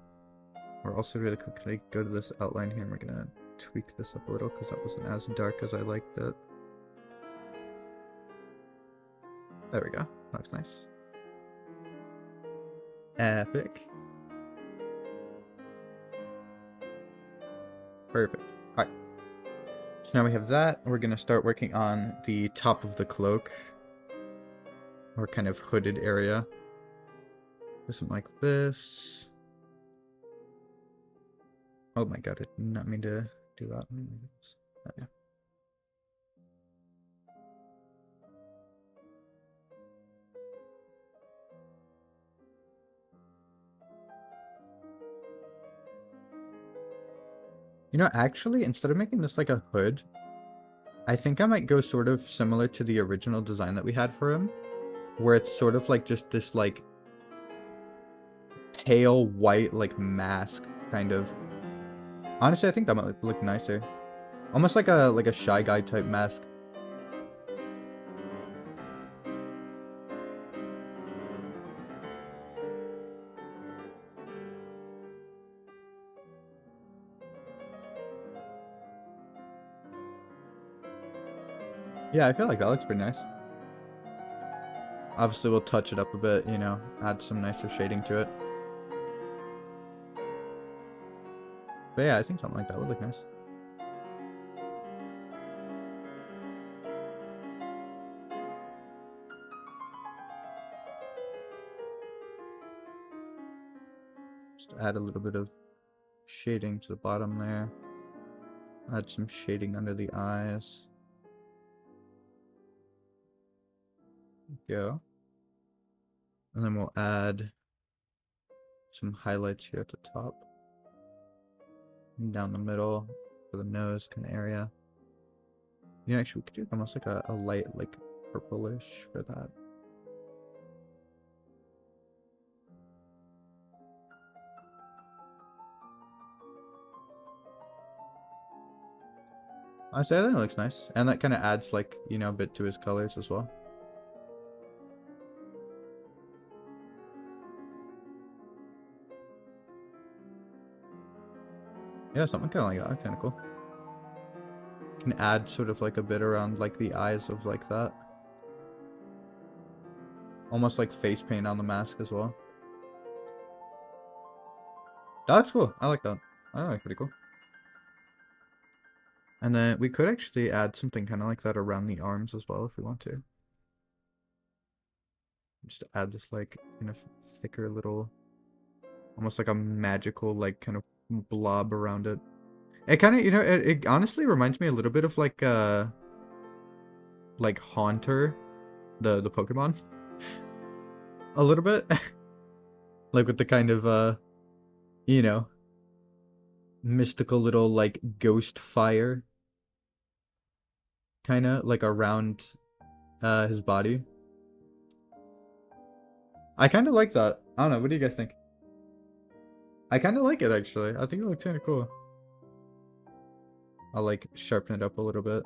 We're also really quickly go to this outline here and we're gonna tweak this up a little because that wasn't as dark as I liked it. There we go. That's nice. Epic. Perfect. Alright. So now we have that. We're gonna start working on the top of the cloak. Or kind of hooded area. Something like this. Oh my god, I did not mean to do that. Okay. You know, actually, instead of making this like a hood, I think I might go sort of similar to the original design that we had for him, where it's sort of like just this like pale white like mask kind of. Honestly, I think that might look nicer. Almost like a Shy Guy type mask. Yeah, I feel like that looks pretty nice. Obviously, we'll touch it up a bit, you know, add some nicer shading to it. But yeah, I think something like that would look nice. Just add a little bit of shading to the bottom there. Add some shading under the eyes. Go. And then we'll add some highlights here at the top. And down the middle for the nose kind of area. Yeah, actually we could do almost like a light like purplish for that. Honestly, I think it looks nice. And that kind of adds, like, you know, a bit to his colors as well. Yeah, something kind of like that. Kind of cool. Can add sort of like a bit around like the eyes of like that. Almost like face paint on the mask as well. That looks cool. I like that. I think that's pretty cool. And then we could actually add something kind of like that around the arms as well if we want to. Just add this like kind of thicker little, almost like a magical like kind of blob around it. It kind of, you know, it honestly reminds me a little bit of like Haunter, the Pokemon. A little bit. Like with the kind of you know, mystical little like ghost fire kind of like around his body. I kind of like that. I don't know. What do you guys think? I kind of like it actually. I think it looks kind of cool. I'll like sharpen it up a little bit.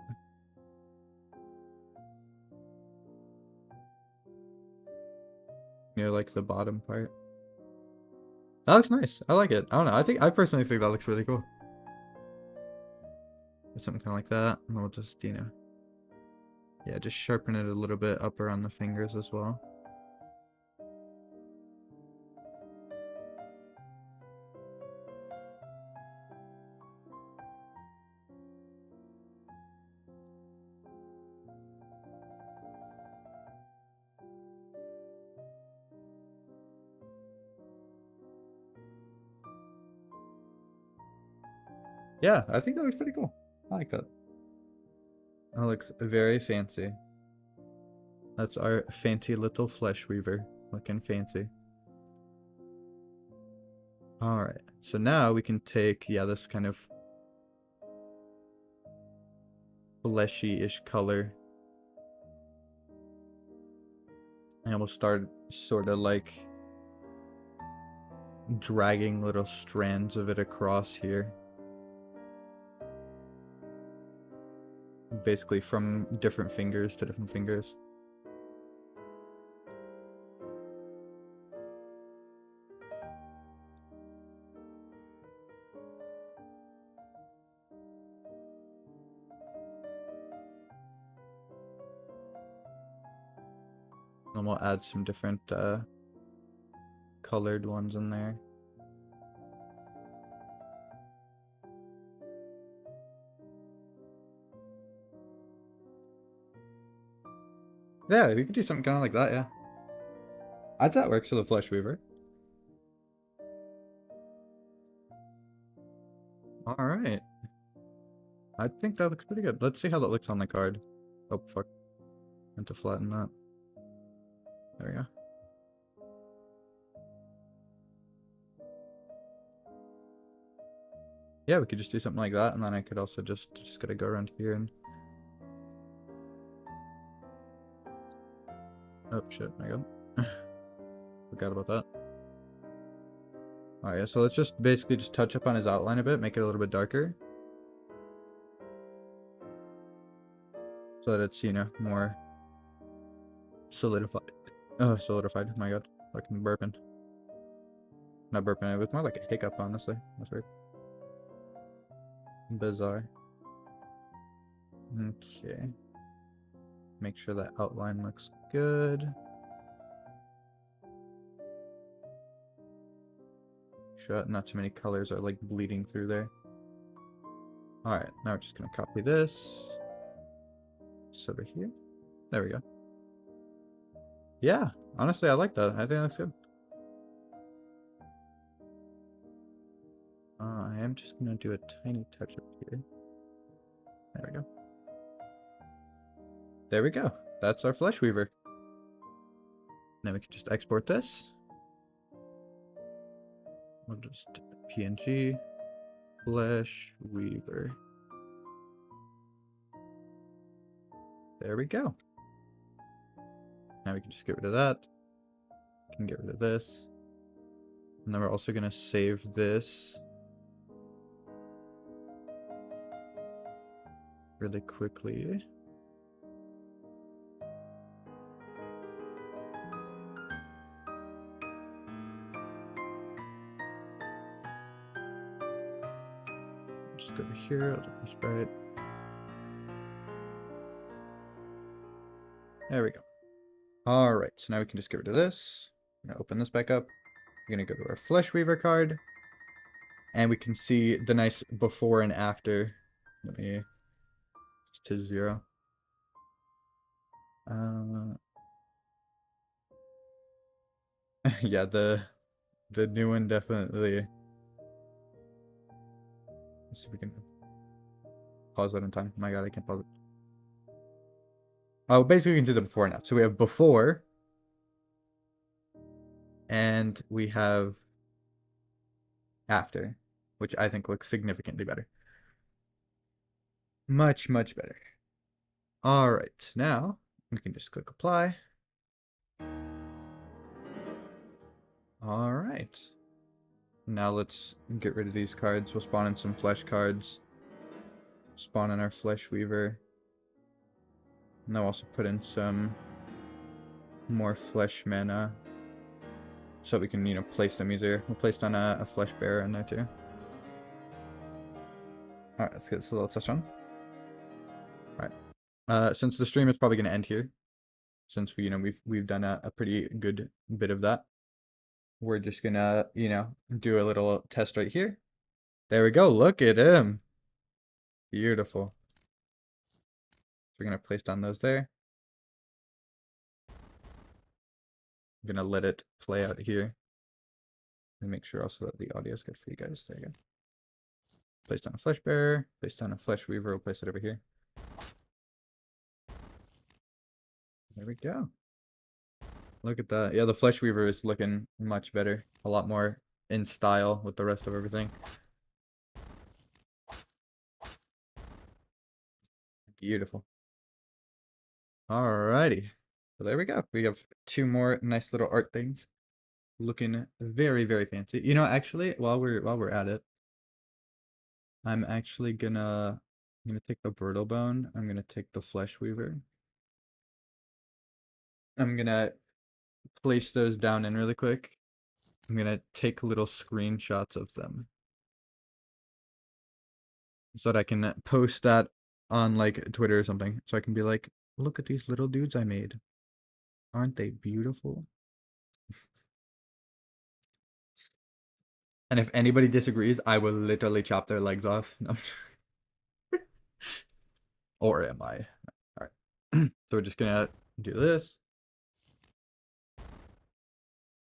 Near like the bottom part. That looks nice. I like it. I don't know. I personally think that looks really cool. Something kind of like that. And we'll just, you know. Yeah, just sharpen it a little bit up around the fingers as well. Yeah, I think that looks pretty cool. I like that. That looks very fancy. That's our fancy little flesh weaver. Looking fancy. Alright, so now we can take, yeah, this kind of fleshy-ish color. And we'll start sort of like dragging little strands of it across here. Basically from different fingers to different fingers. And we'll add some different colored ones in there. Yeah, we could do something kind of like that, yeah. I'd say that works for the Flesh Weaver. Alright. I think that looks pretty good. Let's see how that looks on the card. Oh, fuck. Meant to flatten that. There we go. Yeah, we could just do something like that, and then I could also just gotta go around here and... Oh, shit, my god. Forgot about that. Alright, so let's just basically just touch up on his outline a bit, make it a little bit darker. So that it's, you know, more solidified. Oh, solidified, my god. Fucking burping. Not burping, it was more like a hiccup, honestly. That's weird. Bizarre. Okay. Make sure that outline looks good. Sure, not too many colors are like bleeding through there. Alright, now we're just gonna copy this. Just over here. There we go. Yeah, honestly, I like that. I think that's good. I am just gonna do a tiny touch up here. There we go. There we go. That's our Flesh Weaver. Now we can just export this. We'll just PNG Flesh Weaver. There we go. Now we can just get rid of that. We can get rid of this. And then we're also going to save this. really quickly. Just go over here, I'll just spread it. There we go. Alright, so now we can just get rid of this. I'm gonna open this back up. We're gonna go to our Flesh Weaver card. And we can see the nice before and after. Let me just to 0. Yeah, the new one definitely. Let's see if we can pause that in time. My god, I can't pause it. Oh, basically we can do the before and after. So we have before. And we have after, which I think looks significantly better. Much, much better. Alright, now we can just click apply. Alright. Now let's get rid of these cards. We'll spawn in some flesh cards. Spawn in our Flesh Weaver. And I'll also put in some more flesh mana. So we can, place them easier. We'll place down a Flesh Bearer in there too. Alright, let's get this a little touch on. Alright. Since the stream is probably going to end here, since we've done a pretty good bit of that, we're just gonna, do a little test right here. There we go. Look at him. Beautiful. We're gonna place down those there. I'm gonna let it play out here. And make sure also that the audio is good for you guys. There you go. Place down a Flesh Bearer. Place down a Flesh Weaver. We'll place it over here. There we go. Look at that. Yeah, the Flesh Weaver is looking much better. A lot more in style with the rest of everything. Beautiful. Alrighty. So there we go. We have 2 more nice little art things. Looking very, very fancy. Actually, while we're at it, I'm actually gonna take the Brittle Bone. I'm gonna take the Flesh Weaver. I'm gonna place those down in really quick. I'm gonna take little screenshots of them so that I can post that on like Twitter or something. So I can be like, look at these little dudes I made. Aren't they beautiful? And if anybody disagrees, I will literally chop their legs off. Or am I? Alright. So we're just gonna do this.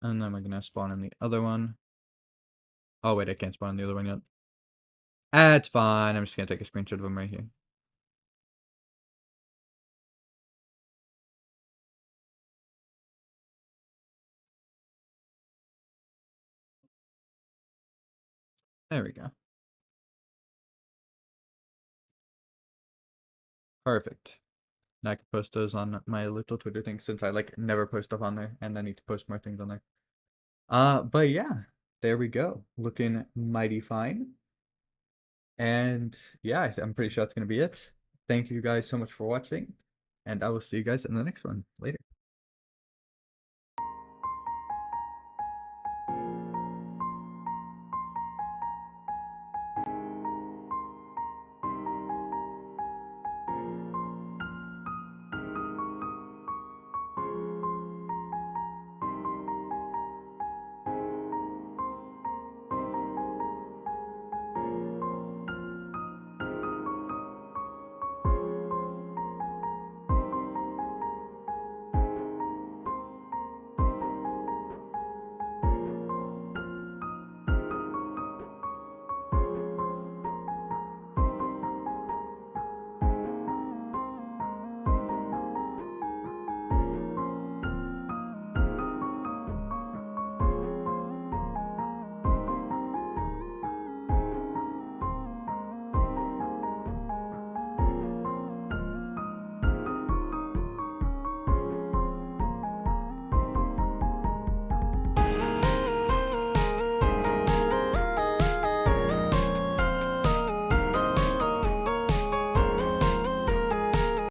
And then we're gonna spawn in the other one. Oh wait, I can't spawn in the other one yet. It's fine. I'm just gonna take a screenshot of them right here. There we go. Perfect. Now I can post those on my little Twitter thing since I never post stuff on there and I need to post more things on there. But yeah, there we go. Looking mighty fine. And yeah, I'm pretty sure that's gonna be it. Thank you guys so much for watching, and I will see you guys in the next one. Later.